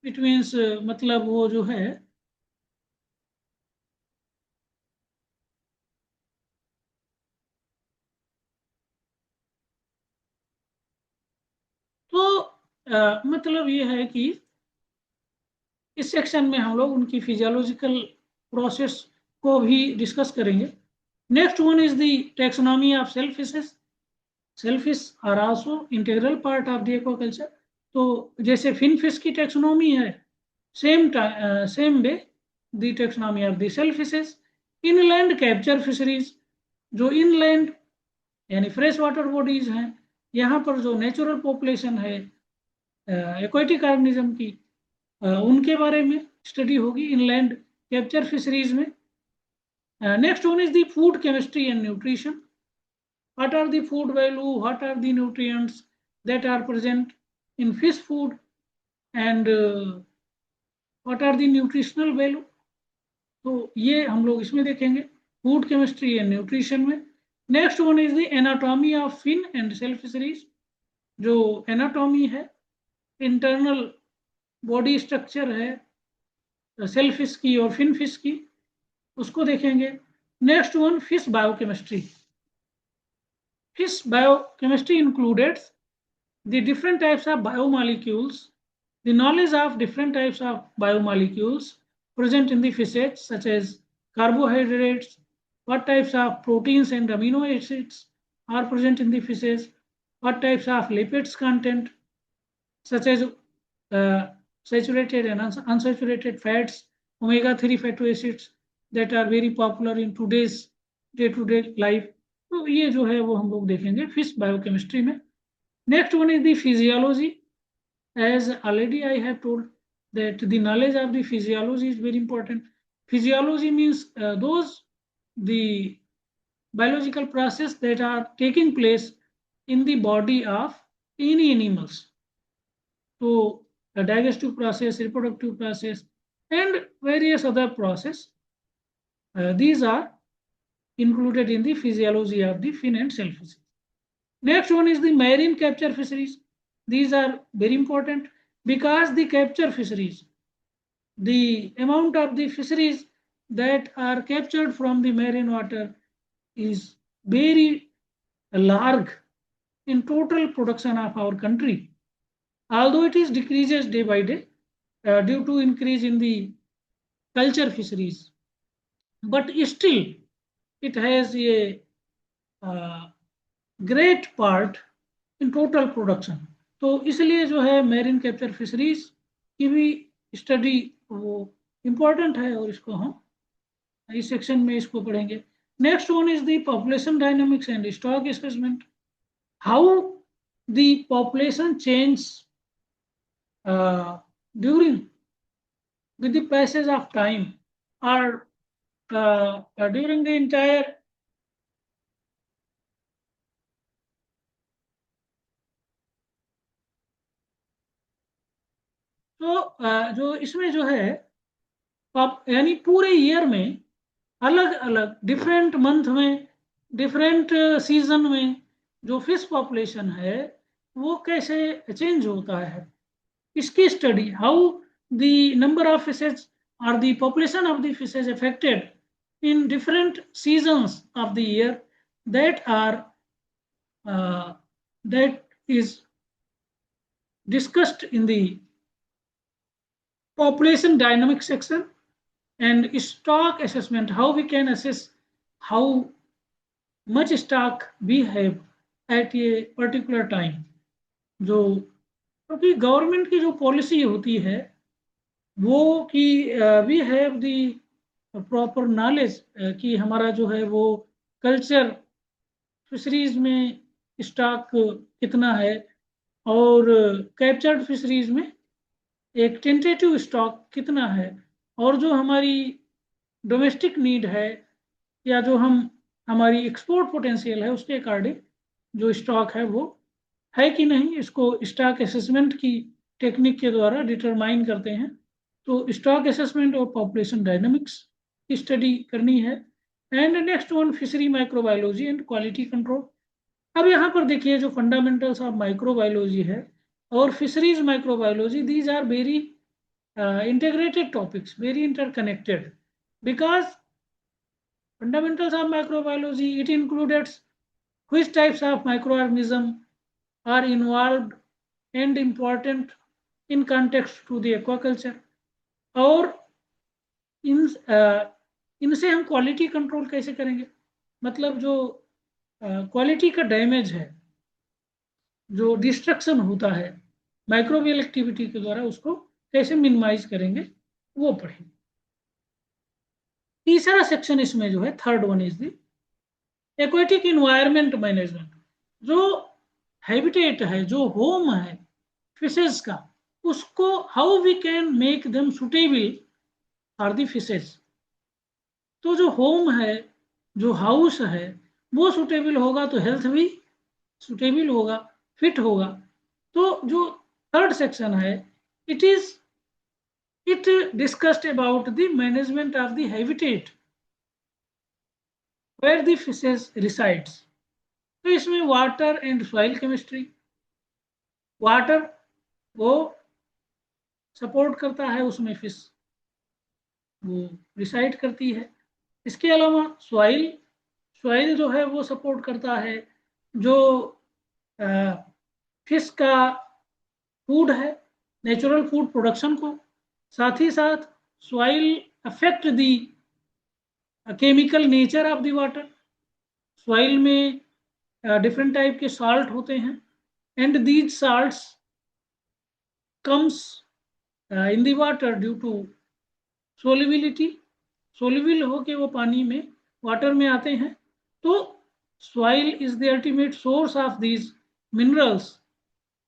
it means मतलब वो जो है तो मतलब ये है कि इस सेक्शन में हम लोग उनकी फिजियोलॉजिकल प्रोसेस को भी डिस्कस करेंगे। Next one is the taxonomy of shell fishes. Shell fish are also integral part of the aquaculture. तो जैसे फिन फिश की टैक्सोनॉमी है, same way the taxonomy of the shell fishes. Inland capture fisheries, जो inland यानी fresh water bodies हैं, यहाँ पर जो नेचुरल पॉपुलेशन है एक्वेटिक ऑर्गेनिज्म की, उनके बारे में स्टडी होगी इनलैंड कैप्चर फिशरीज में। Next one is the food chemistry and nutrition. what are the food value, what are the nutrients that are present in fish food, and what are the nutritional value। तो ये हम लोग इसमें देखेंगे food chemistry and nutrition में। Next one is the anatomy of fin and shell fisheries. जो anatomy है, internal body structure है शेल फिश की और फिन फिश की, उसको देखेंगे। Next one fish biochemistry. Fish biochemistry included the different types of biomolecules, the knowledge of different types of biomolecules present in the fishes, such as carbohydrates, what types of proteins and amino acids are present in the fishes, what types of lipids content, such as saturated and unsaturated fats, omega-3 fatty acids that are very popular in today's day-to-day life. तो ये जो है वो हम लोग देखेंगे fish biochemistry में. Next one is the physiology. As already I have told that the knowledge of the physiology is very important. Physiology means the biological process that are taking place in the body of any animals. So the digestive process, reproductive process, and various other process. These are included in the physiology of the fin and shellfish. Next one is the marine capture fisheries. These are very important because the capture fisheries, the amount of the fisheries that are captured from the marine water is very large in total production of our country. Although it is decreases day by day due to increase in the culture fisheries, but still it has a great part in total production. तो इसलिए जो है marine capture fisheries की भी study वो important है और इसको हम इस सेक्शन में इसको पढ़ेंगे. Next one is the population dynamics and stock assessment. How the population change during with the passage of time or during the entire तो जो इसमें जो है यानी पूरे ईयर में अलग अलग डिफरेंट मंथ में डिफरेंट सीजन में जो फिश पॉपुलेशन है वो कैसे चेंज होता है, इसकी study. How the number of fishes और the population of the fishes affected in different seasons of the year that is discussed in the population dynamic section. And stock assessment, how we can assess how much stock we have at a particular time. जो क्योंकि government की जो policy होती है वो कि we have the proper knowledge कि हमारा जो है वो कल्चर फिशरीज में स्टॉक कितना है और कैप्चर्ड फिशरीज में एक टेंटेटिव स्टॉक कितना है, और जो हमारी डोमेस्टिक नीड है या जो हमारी एक्सपोर्ट पोटेंशियल है उसके अकॉर्डिंग जो स्टॉक है वो है कि नहीं, इसको स्टॉक असेसमेंट की टेक्निक के द्वारा डिटरमाइन करते हैं. तो स्टॉक असेसमेंट और पॉपुलेशन डायनामिक्स की स्टडी करनी है. And next one fishery microbiology and quality control. अब यहाँ पर देखिए जो फंडामेंटल्स ऑफ माइक्रोबायोलॉजी है और fisheries microbiology, these are very integrated topics, very interconnected, because fundamentals of microbiology, it includes which types of microorganisms are involved and important in context to the aquaculture, और इनसे हम quality control कैसे करेंगे, मतलब जो quality का damage है, जो डिस्ट्रक्शन होता है माइक्रोबियल एक्टिविटी के द्वारा, उसको कैसे मिनिमाइज करेंगे वो पढ़ेंगे. तीसरा सेक्शन इसमें जो है third one is the aquatic environment management. जो हैबिटेट है, जो होम है फिशेज का, उसको how we can make them suitable for the fishes. तो जो होम है, जो हाउस है, वो सुटेबल होगा तो हेल्थ भी सुटेबल होगा, फिट होगा. तो जो थर्ड सेक्शन है, it discussed about the management of the habitat where the fishes resides. तो इसमें water and soil chemistry, water वो सपोर्ट करता है, उसमें फिश वो रिसाइड करती है. इसके अलावा सॉइल जो है वो सपोर्ट करता है जो फिश का फूड है, नेचुरल फूड प्रोडक्शन को. साथ ही साथ soil affect the chemical nature of the water. Soil में different type के salt होते हैं, and these salts comes in the water due to solubility. Soluble होके वो पानी में वाटर में आते हैं. तो soil is the ultimate source of these minerals.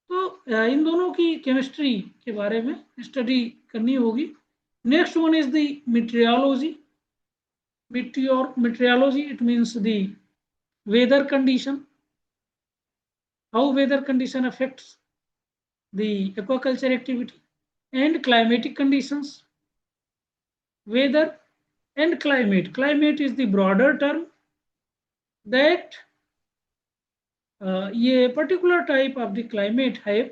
तो इन दोनों की केमिस्ट्री के बारे में स्टडी करनी होगी. Next one is the meteorology. Meteorology, it means the weather condition, how weather condition affects the aquaculture activity, and climatic conditions. Weather and climate. Climate is the broader term that ये particular type of the climate have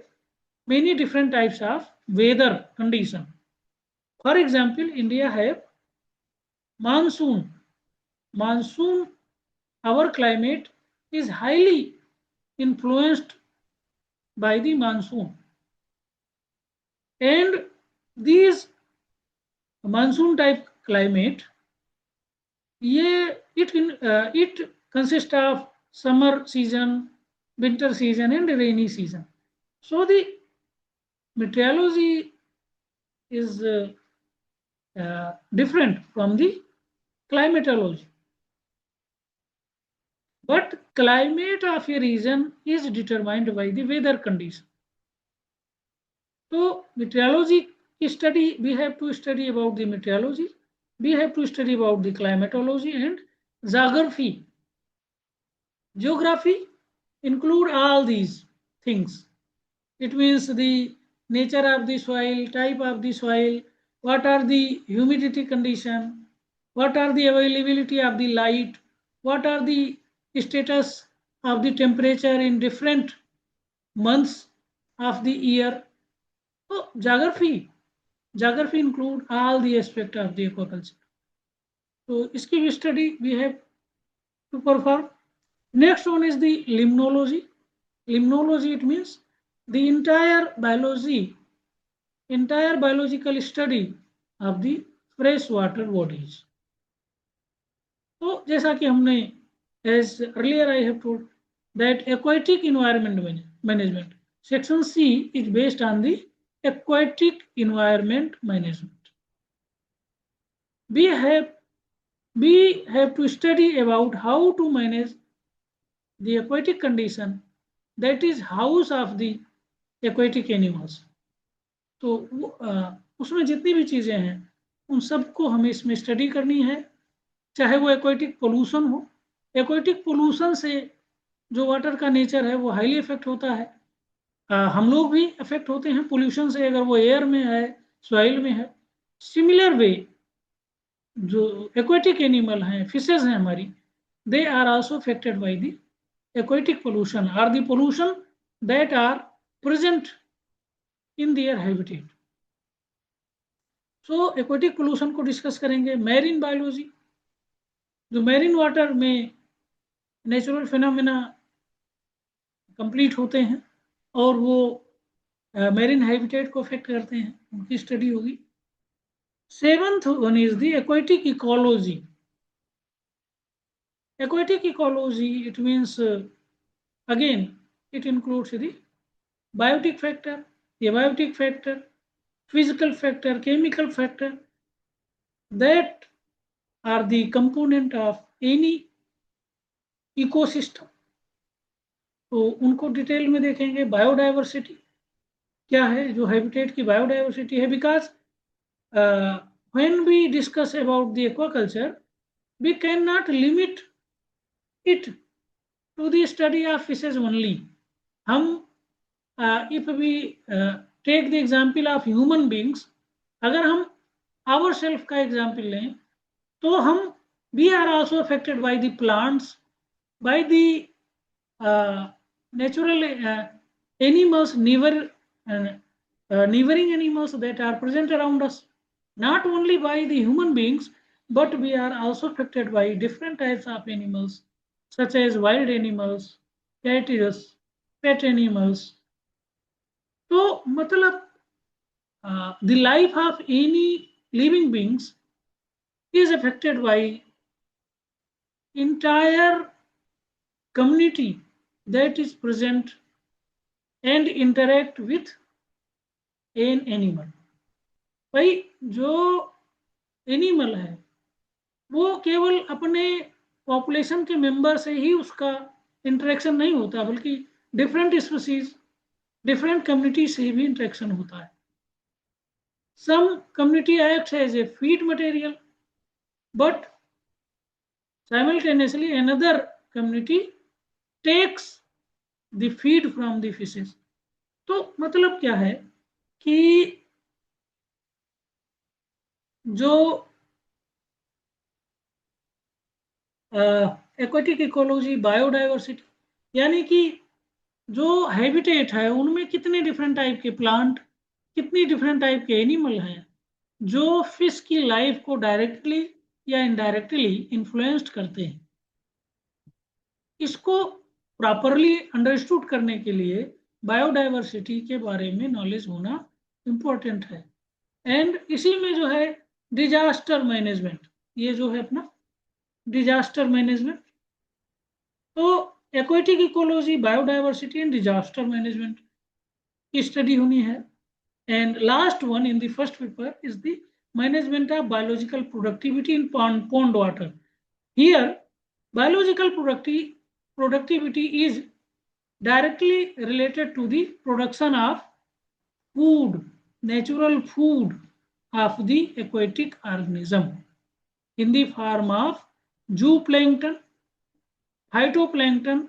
many different types of weather condition. For example, India have monsoon. Monsoon, our climate is highly influenced by the monsoon, and these monsoon type climate, it consists of summer season, winter season, and rainy season. So the meteorology is different from the climatology. But climate of a region is determined by the weather condition. So meteorology study, we have to study about the meteorology, we have to study about the climatology and geography. Geography include all these things. It means the nature of the soil, type of the soil, what are the humidity condition, what are the availability of the light, what are the status of the temperature in different months of the year. So geography include all the aspect of the aquaculture. So इसकी भी study we have to perform. Next one is the limnology. Limnology, it means the entire biological study of the freshwater bodies. तो जैसा कि हमने as earlier I have told that aquatic environment management, section C is based on the aquatic environment management. We have to study about how to manage the aquatic condition, that is house of the aquatic animals. तो उसमें जितनी भी चीज़ें हैं उन सबको हमें इसमें स्टडी करनी है, चाहे वो एक्वाटिक पोल्यूशन हो. एक्वाटिक पोल्यूशन से जो वाटर का नेचर है वो हाईली इफेक्ट होता है. हम लोग भी इफेक्ट होते हैं पोल्यूशन से, अगर वो एयर में है, सॉइल में है. सिमिलर वे जो एक्वाटिक एनिमल हैं, फिशेज हैं हमारी, they are also affected by the aquatic pollution or the pollution that are present in their habitat. So aquatic pollution को डिस्कस करेंगे. मैरीन बायोलॉजी, जो मैरीन वाटर में नेचुरल फिनोमेना कंप्लीट होते हैं और वो मैरीन हैबिटेट को अफेक्ट करते हैं, उनकी स्टडी होगी. Seventh one is the aquatic ecology. Aquatic ecology, it means again it includes the biotic factor, abiotic factor, physical factor, chemical factor, that are the component of any ecosystem. तो उनको detail में देखेंगे. Biodiversity क्या है, जो habitat की biodiversity है, because when we discuss about the aquaculture we cannot limit it to the study of fishes only. हम if we take the example of human beings, अगर हम ourselves का example लें तो हम we are also affected by the plants, by the natural animals, neighboring animals that are present around us. Not only by the human beings, but we are also affected by different types of animals, such as wild animals, catties, pet animals. तो मतलब the life of any living beings is affected by entire community that is present and interact with an animal. भाई जो animal है वो केवल अपने population के member से ही उसका इंटरेक्शन नहीं होता, बल्कि डिफरेंट स्पीसीज, डिफरेंट कम्युनिटी से भी इंटरेक्शन होता है. Some community acts as a feed material, but simultaneously another community takes the feed from the fishes. तो मतलब क्या है कि जो एक्वाटिक इकोलॉजी, बायोडाइवर्सिटी, यानी कि जो हैबिटेट है उनमें कितने डिफरेंट टाइप के प्लांट, कितनी डिफरेंट टाइप के एनिमल हैं जो फिश की लाइफ को डायरेक्टली या इनडायरेक्टली इन्फ्लुएंस्ड करते हैं. इसको प्रॉपरली अंडरस्टूड करने के लिए बायोडाइवर्सिटी के बारे में नॉलेज होना इम्पोर्टेंट है. एंड इसी में जो है डिजास्टर मैनेजमेंट, ये जो है अपना डिजास्टर मैनेजमेंट, तो aquatic ecology, biodiversity and disaster management की स्टडी होनी है. And last one in the first paper is the management of biological productivity in pond water. Here, biological productivity is directly related to the production of food, natural food of the aquatic organism in the form of zooplankton, phytoplankton,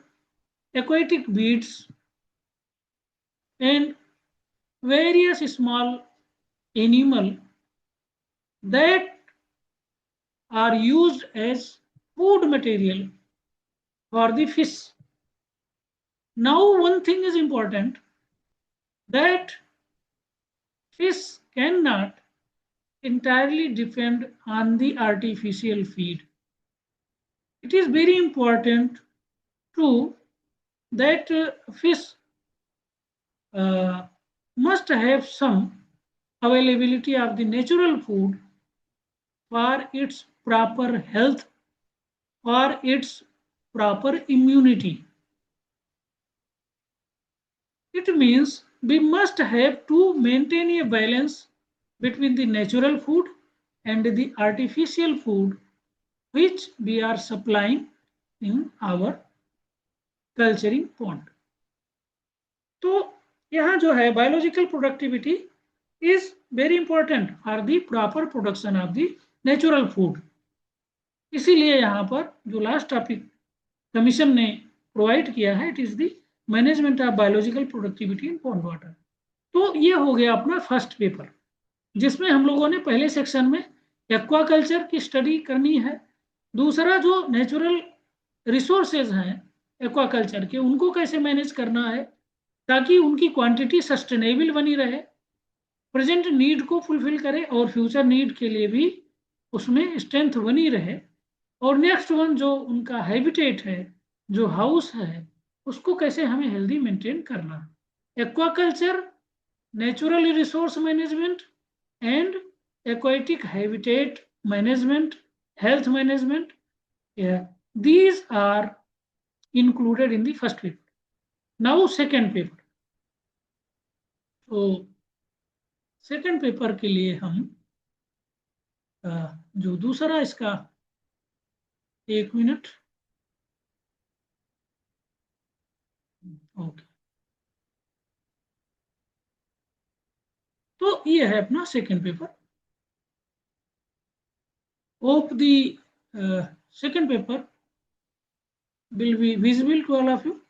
aquatic weeds, and various small animal that are used as food material for the fish. Now one thing is important, that fish cannot entirely depend on the artificial feed. It is very important too that fish must have some availability of the natural food for its proper health, for its proper immunity. It means we must have to maintain a balance between the natural food and the artificial food which we are supplying in our culturing pond. तो यहाँ जो है biological productivity is very important for the proper production of the natural food. इसीलिए यहाँ पर जो last topic commission ने provide किया है, it is the management of biological productivity in pond water. तो ये हो गया अपना फर्स्ट पेपर, जिसमें हम लोगों ने पहले सेक्शन में एक्वाकल्चर की स्टडी करनी है. दूसरा जो नेचुरल रिसोर्सेज हैं एक्वाकल्चर के, उनको कैसे मैनेज करना है ताकि उनकी क्वांटिटी सस्टेनेबल बनी रहे, प्रेजेंट नीड को फुलफिल करे और फ्यूचर नीड के लिए भी उसमें स्ट्रेंथ बनी रहे. और नेक्स्ट वन जो उनका हैबिटेट है, जो हाउस है, उसको कैसे हमें हेल्दी मेंटेन करना. Aquaculture, natural resource management and aquatic habitat management, health management, these are included in the first paper. Now second paper. तो सेकेंड पेपर के लिए हम जो दूसरा इसका, एक मिनट, ओके, तो ये है अपना second paper. Hope the second paper will be visible to all of you.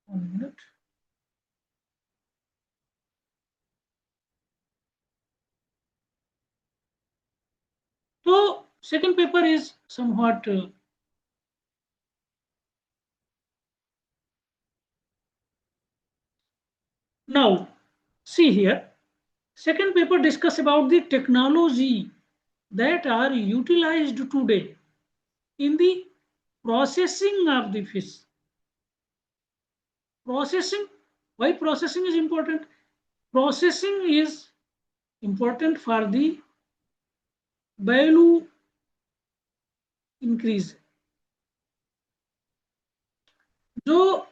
1 minute. So second paper is somewhat now see here. Second paper discuss about the technology that are utilized today in the processing of the fish. Processing, why processing is important? Processing is important for the value increase, जो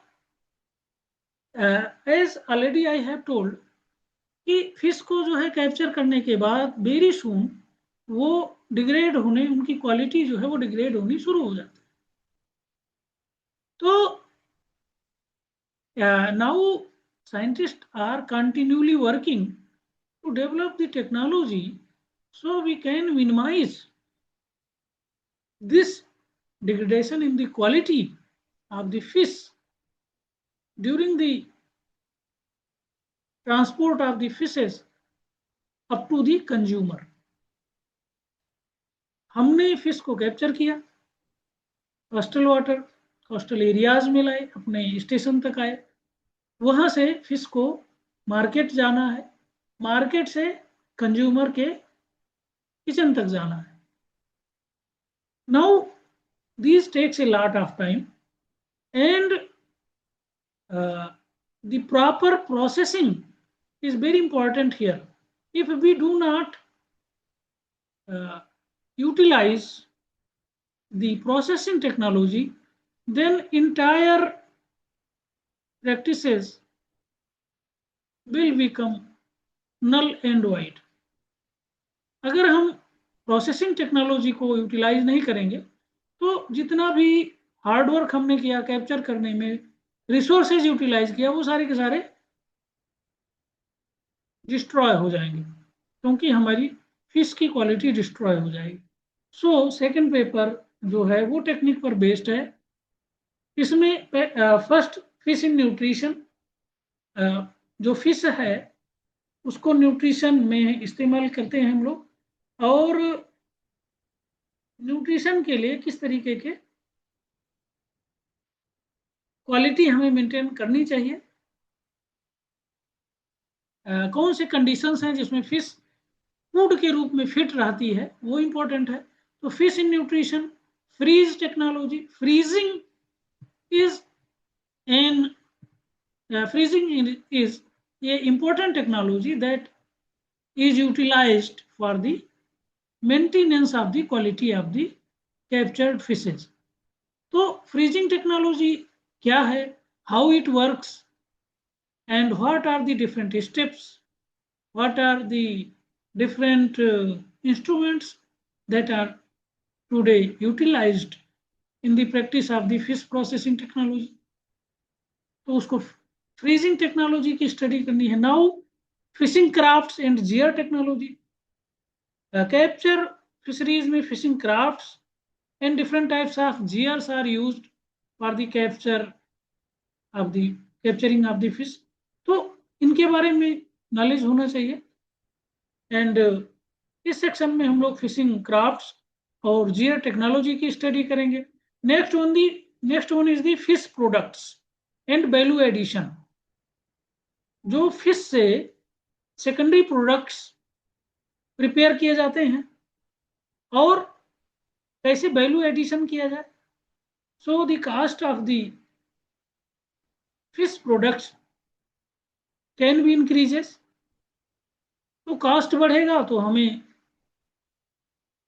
as already I have told कि फिश को जो है capture करने के बाद very soon वो डिग्रेड होने, उनकी क्वालिटी जो है वो डिग्रेड होनी शुरू हो जाती है। तो now scientist are continuously working to develop the technology so we can minimize this degradation in the quality of the fish during the transport of the fishes up to the consumer। हमने fish को capture किया, coastal water, coastal areas में लाए, अपने station तक आए, वहां से फिश को मार्केट जाना है, मार्केट से कंज्यूमर के किचन तक जाना है। Now this takes a lot of time and the proper processing is very important here. If we do not utilize the processing technology, then entire practices will become null and void। अगर हम processing technology को utilise नहीं करेंगे तो जितना भी hard work हमने किया कैप्चर करने में, रिसोर्सेज यूटिलाइज किया, वो सारे के सारे डिस्ट्रॉय हो जाएंगे, क्योंकि हमारी फिश की क्वालिटी डिस्ट्रॉय हो जाएगी। सो सेकंड पेपर जो है वो टेक्निक पर बेस्ड है। इसमें फर्स्ट फिश इन न्यूट्रिशन, जो फिश है उसको न्यूट्रिशन में इस्तेमाल करते हैं हम लोग, और न्यूट्रिशन के लिए किस तरीके के क्वालिटी हमें मेंटेन करनी चाहिए, कौन से कंडीशंस हैं जिसमें फिश फूड के रूप में फिट रहती है, वो इंपॉर्टेंट है। तो fish in nutrition, freeze technology, freezing is an freezing is a important technology that is utilized for the maintenance of the quality of the captured fishes। तो freezing technology क्या है, how it works, and what are the different steps, what are the different instruments that are today utilized in the practice of the fish processing technology। तो उसको freezing technology की study करनी है। Now fishing crafts and gear technology, capture fisheries में fishing crafts and different types of gears are used for the capture of the capturing of the fish. तो इनके बारे में नॉलेज होना चाहिए। एंड इस सेक्शन में हम लोग फिशिंग क्राफ्ट्स और जियर टेक्नोलॉजी की स्टडी करेंगे। Next one is the fish products and value addition. जो फिश से सेकेंडरी प्रोडक्ट्स प्रिपेयर किए जाते हैं और कैसे वैल्यू एडिशन किया जाए। So the cost of the fish products can be increases. तो कास्ट बढ़ेगा तो हमें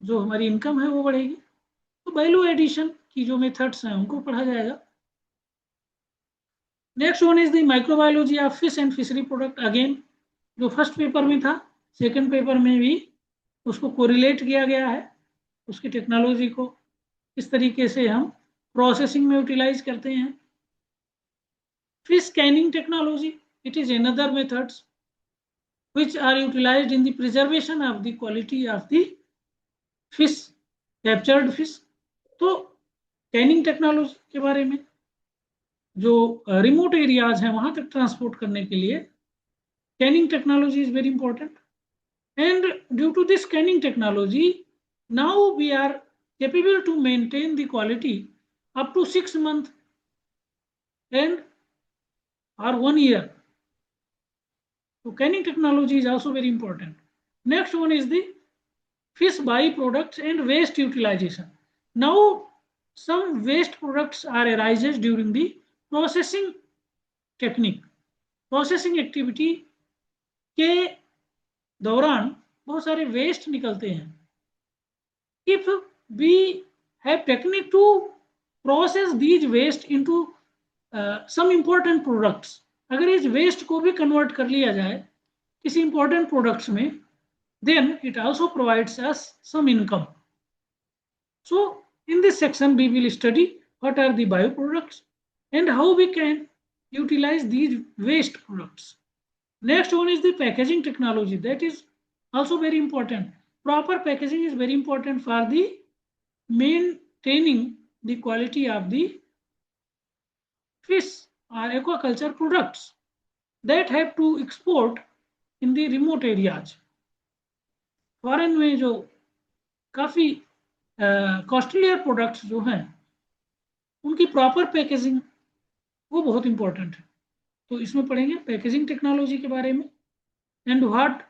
जो हमारी इनकम है वो बढ़ेगी। तो वैल्यू एडिशन की जो मेथड्स हैं उनको पढ़ा जाएगा। Next one is the microbiology of fish and fishery product. Again जो फर्स्ट पेपर में था, सेकंड पेपर में भी उसको कोरिलेट किया गया है, उसकी टेक्नोलॉजी को इस तरीके से हम प्रोसेसिंग में यूटिलाइज करते हैं। Fish scanning technology, it is another methods which are utilized in the preservation of the quality of the fish, captured fish। तो कैनिंग टेक्नोलॉजी के बारे में, जो रिमोट एरियाज हैं वहां तक ट्रांसपोर्ट करने के लिए canning technology is very important. And due to this canning technology now we are capable to maintain the quality up to 6 months and or 1 year। So canning technology is also very important। Next one is the fish byproducts and waste utilization। Now some waste products are arises during the processing technique। Processing activity के दौरान बहुत सारे waste निकलते हैं, if we have technique to process these waste into some important products, अगर इस waste को भी कन्वर्ट कर लिया जाए किसी इंपॉर्टेंट प्रोडक्ट्स में, then it also provides us some income. So in this section we will study what are the bioproducts and how we can utilize these waste products. Next one is the packaging technology. That is also very important. Proper packaging is very important for the maintaining the quality of the fish or aquaculture products that have to export in the remote areas. Foreign में जो काफ़ी costlier products जो हैं उनकी proper packaging वो बहुत important है। तो इसमें पढ़ेंगे पैकेजिंग टेक्नोलॉजी के बारे में and what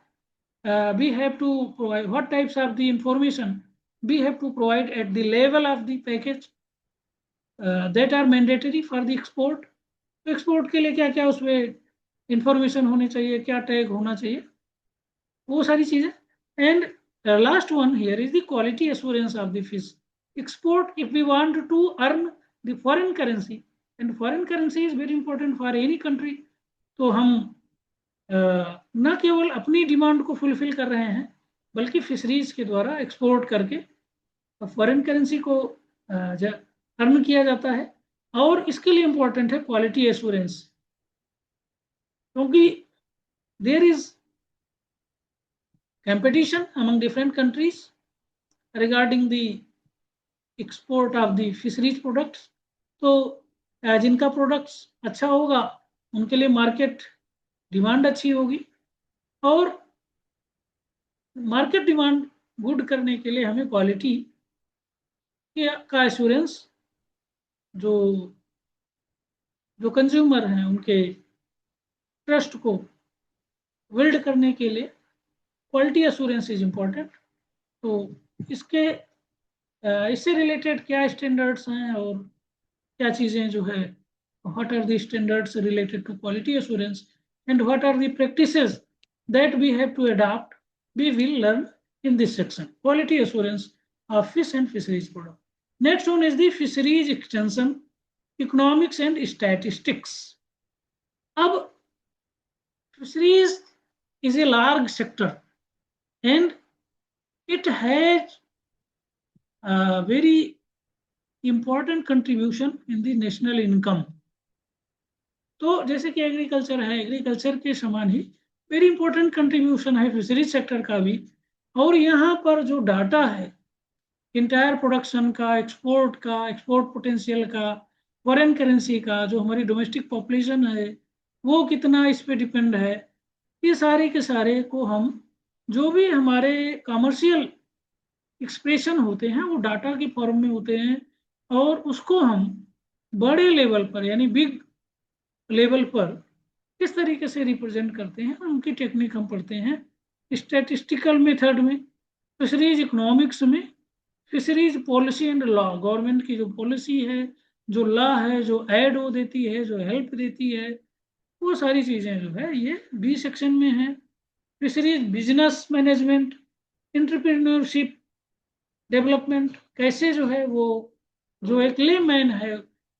we have to provide, what types of the information we have to provide at the level of the package that are mandatory for the export. तो एक्सपोर्ट के लिए क्या क्या उसमें इंफॉर्मेशन होनी चाहिए, क्या टैग होना चाहिए, वो सारी चीज़ें. And last one here is the quality assurance of the fish. Export, if we want to earn the foreign currency, and foreign currency is very important for any country, तो हम न केवल अपनी डिमांड को फुलफिल कर रहे हैं बल्कि फिशरीज के द्वारा एक्सपोर्ट करके फॉरेन करेंसी को अर्न किया जाता है. और इसके लिए इंपॉर्टेंट है क्वालिटी एश्योरेंस, क्योंकि there is competition among different countries regarding the export of the fisheries products. तो जिनका प्रोडक्ट्स अच्छा होगा उनके लिए मार्केट डिमांड अच्छी होगी, और मार्केट डिमांड गुड करने के लिए हमें क्वालिटी का एश्योरेंस जो कंज्यूमर हैं उनके ट्रस्ट को बिल्ड करने के लिए क्वालिटी एश्योरेंस इज इम्पोर्टेंट. तो इससे रिलेटेड क्या स्टैंडर्ड्स हैं और क्या चीज़ें जो है, what are the standards related to quality assurance and what are the practices that we have to adopt, we will learn in this section. Quality assurance of fish and fisheries product. Next one is the fisheries extension economics and statistics. अब fisheries is a large sector and it has a very important contribution in the national income. तो जैसे कि agriculture है, agriculture के समान ही very important contribution है fisheries sector का भी. और यहाँ पर जो डाटा है इंटायर प्रोडक्शन का, एक्सपोर्ट का, एक्सपोर्ट पोटेंशियल का, फॉरेन करेंसी का, जो हमारी डोमेस्टिक पॉपुलेशन है वो कितना इस पे डिपेंड है, ये सारे के सारे को हम जो भी हमारे कमर्शियल एक्सप्रेशन होते हैं वो डाटा के फॉर्म में होते हैं, और उसको हम बड़े लेवल पर यानी बिग लेवल पर किस तरीके से रिप्रेजेंट करते हैं उनकी टेक्निक हम पढ़ते हैं स्टैटिस्टिकल मेथड में. फिशरीज इकोनॉमिक्स में fisheries policy and law, government की जो पॉलिसी है, जो लॉ है, जो एड वो देती है, जो हेल्प देती है, वो सारी चीज़ें जो है ये बी सेक्शन में है. Fisheries business management, entrepreneurship development, कैसे जो है वो जो एक लेमैन है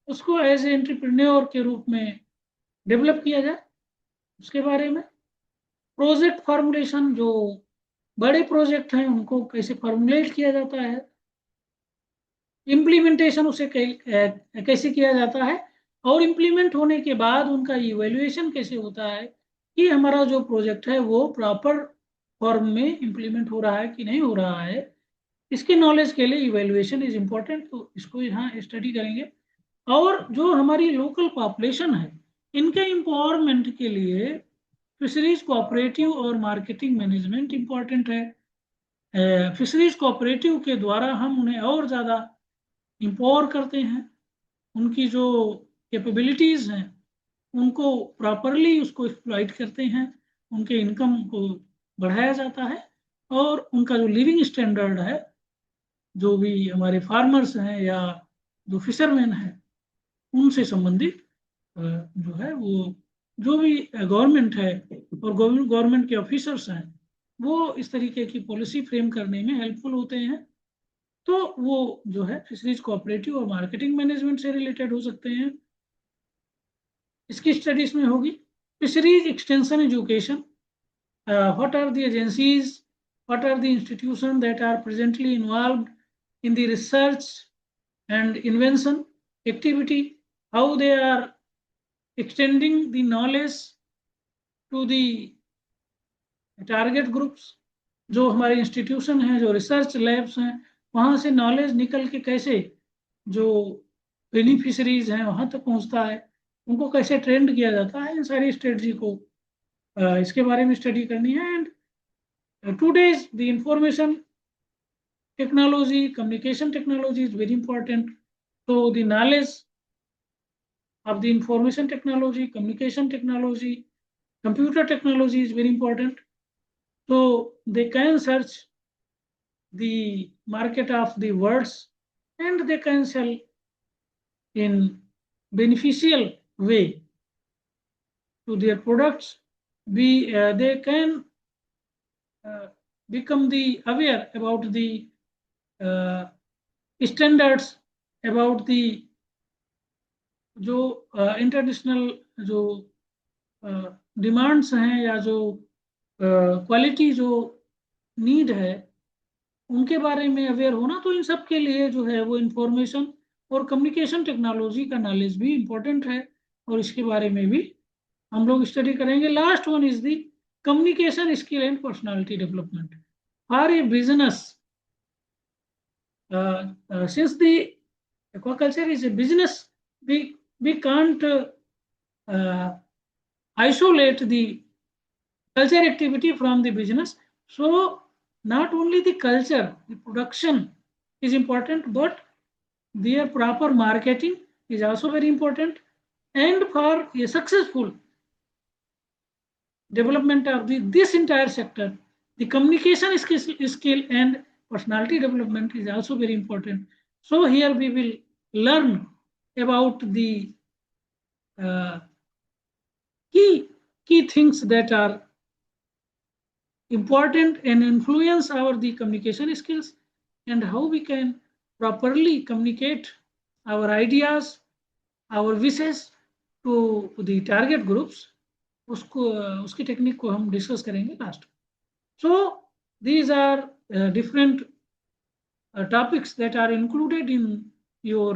उसको एज ए एंटरप्रेन्योर के रूप में डेवलप किया जाए, उसके बारे में. प्रोजेक्ट फार्मूलेशन, जो बड़े प्रोजेक्ट हैं उनको कैसे फार्मूलेट किया जाता है, इम्प्लीमेंटेशन उसे कैसे किया जाता है, और इम्प्लीमेंट होने के बाद उनका इवैल्यूएशन कैसे होता है कि हमारा जो प्रोजेक्ट है वो प्रॉपर फॉर्म में इम्प्लीमेंट हो रहा है कि नहीं हो रहा है. इसके नॉलेज के लिए इवैल्यूएशन इज इम्पोर्टेंट, तो इसको यहाँ स्टडी करेंगे. और जो हमारी लोकल पॉपुलेशन है इनके एम्पावरमेंट के लिए फिशरीज कोऑपरेटिव और मार्केटिंग मैनेजमेंट इम्पॉर्टेंट है. फिशरीज कोऑपरेटिव के द्वारा हम उन्हें और ज़्यादा एम्पावर करते हैं, उनकी जो कैपेबिलिटीज़ हैं उनको प्रॉपरली उसको एक्सप्लॉइट करते हैं, उनके इनकम को बढ़ाया जाता है, और उनका जो लिविंग स्टैंडर्ड है, जो भी हमारे फार्मर्स हैं या जो फिशरमैन हैं उनसे संबंधित जो है वो जो भी गवर्नमेंट है और गवर्नमेंट के ऑफिसर्स हैं वो इस तरीके की पॉलिसी फ्रेम करने में हेल्पफुल होते हैं. तो वो जो है फिशरीज कोऑपरेटिव और मार्केटिंग मैनेजमेंट से रिलेटेड हो सकते हैं। इसकी स्टडी इसमें होगी। Fisheries extension education, what are the agencies, what are the institutions that are presently involved in the research and invention activity, how they are extending the knowledge to the target groups. जो हमारे institution हैं, जो research labs हैं, वहाँ से knowledge निकल के कैसे जो बेनिफिशरीज हैं वहाँ तक पहुँचता है, उनको कैसे ट्रेंड किया जाता है, इन सारी स्ट्रेटजी को इसके बारे में स्टडी करनी है। And today's the information technology, communication technology is very important. तो the knowledge of the information technology, communication technology, computer technology is very important. So they can search the market of the words and they can sell in beneficial way to their products. They can become the aware about the standards, about the जो international जो demands हैं या जो quality जो need है उनके बारे में अवेयर होना। तो इन सब के लिए जो है वो इंफॉर्मेशन और कम्युनिकेशन टेक्नोलॉजी का नॉलेज भी इम्पोर्टेंट है और इसके बारे में भी हम लोग स्टडी करेंगे। Last one is the communication skill and personality development for a business. Since the aquaculture is a business, we can't isolate the culture activity from the business. So not only the culture, the production is important, but their proper marketing is also very important. And for a successful development of this entire sector, the communication skill and personality development is also very important. So here we will learn about the key things that are important and influence our the communication skills, and how we can properly communicate our ideas, our wishes to the target groups। उसकी technique को हम discuss करेंगे last. So these are different topics that are included in your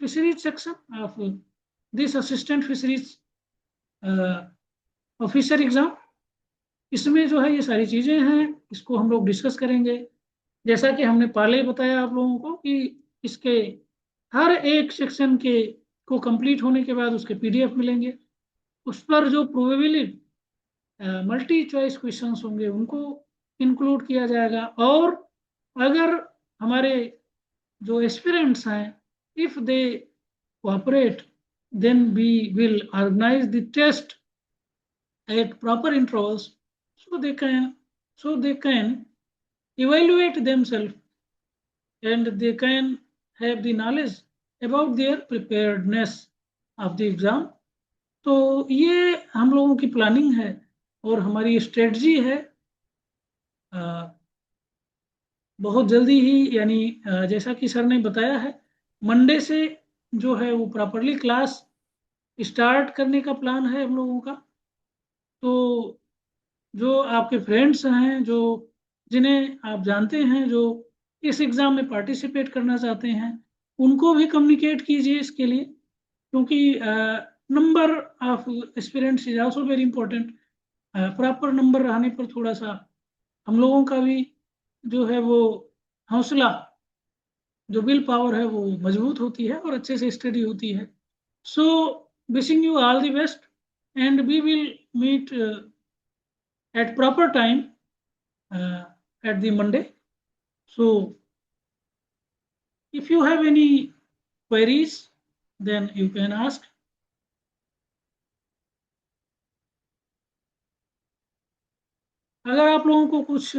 fisheries section of this assistant fisheries officer exam। इसमें जो है ये सारी चीजें हैं, इसको हम लोग डिस्कस करेंगे। जैसा कि हमने पहले बताया आप लोगों को कि इसके हर एक सेक्शन के को कंप्लीट होने के बाद उसके पीडीएफ मिलेंगे। उस पर जो प्रोबेबली मल्टी चॉइस क्वेश्चंस होंगे उनको इंक्लूड किया जाएगा। और अगर हमारे जो एस्पिरेंट्स हैं, if they cooperate, then we will organize the test at proper intervals so they can evaluate themselves and they can have the knowledge about their preparedness of the exam। तो ये हम लोगों की प्लानिंग है और हमारी strategy है। बहुत जल्दी ही, यानी जैसा कि सर ने बताया है, मंडे से जो है वो प्रॉपरली क्लास स्टार्ट करने का प्लान है हम लोगों का। तो जो आपके फ्रेंड्स हैं, जो जिन्हें आप जानते हैं जो इस एग्ज़ाम में पार्टिसिपेट करना चाहते हैं, उनको भी कम्युनिकेट कीजिए इसके लिए, क्योंकि number of aspirants is also very important. Proper number रहने पर थोड़ा सा हम लोगों का भी जो है वो हौसला, जो विल पावर है वो मजबूत होती है और अच्छे से स्टडी होती है। So wishing you all the best and we will meet at proper time at the Monday. So if you have any queries, then you can ask। अगर आप लोगों को कुछ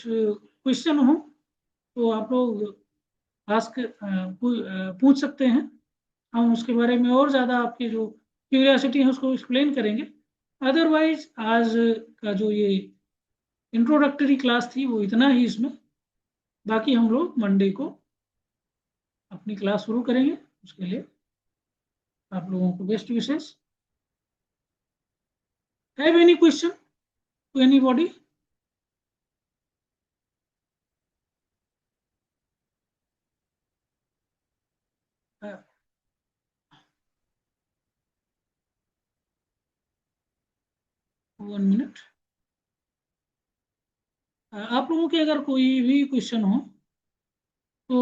क्वेश्चन हो तो आप लोग आस्क पूछ सकते हैं। हम उसके बारे में और ज़्यादा आपकी जो क्यूरियोसिटी है उसको एक्सप्लेन करेंगे। अदरवाइज आज का जो ये इंट्रोडक्टरी क्लास थी वो इतना ही इसमें। बाकी हम लोग मंडे को अपनी क्लास शुरू करेंगे। उसके लिए आप लोगों को best wishes. Have any question to anybody? One minute. आप लोगों के अगर कोई भी क्वेश्चन हो तो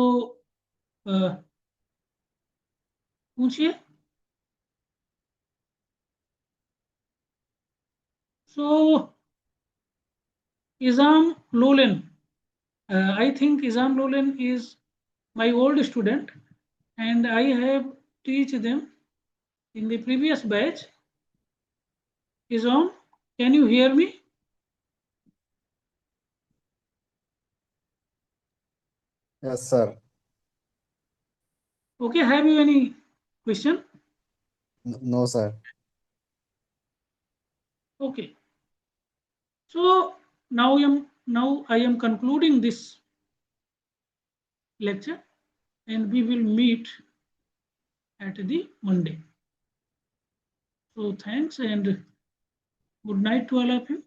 पूछिए। सो Izam Lolen, I think Izam Lolen is my old student, and I have teach them in the previous batch. Izam, can you hear me? Yes, sir. Okay, have you any question? No, sir. Okay. So now I am concluding this lecture, and we will meet at the Monday. So thanks and good night to all of you.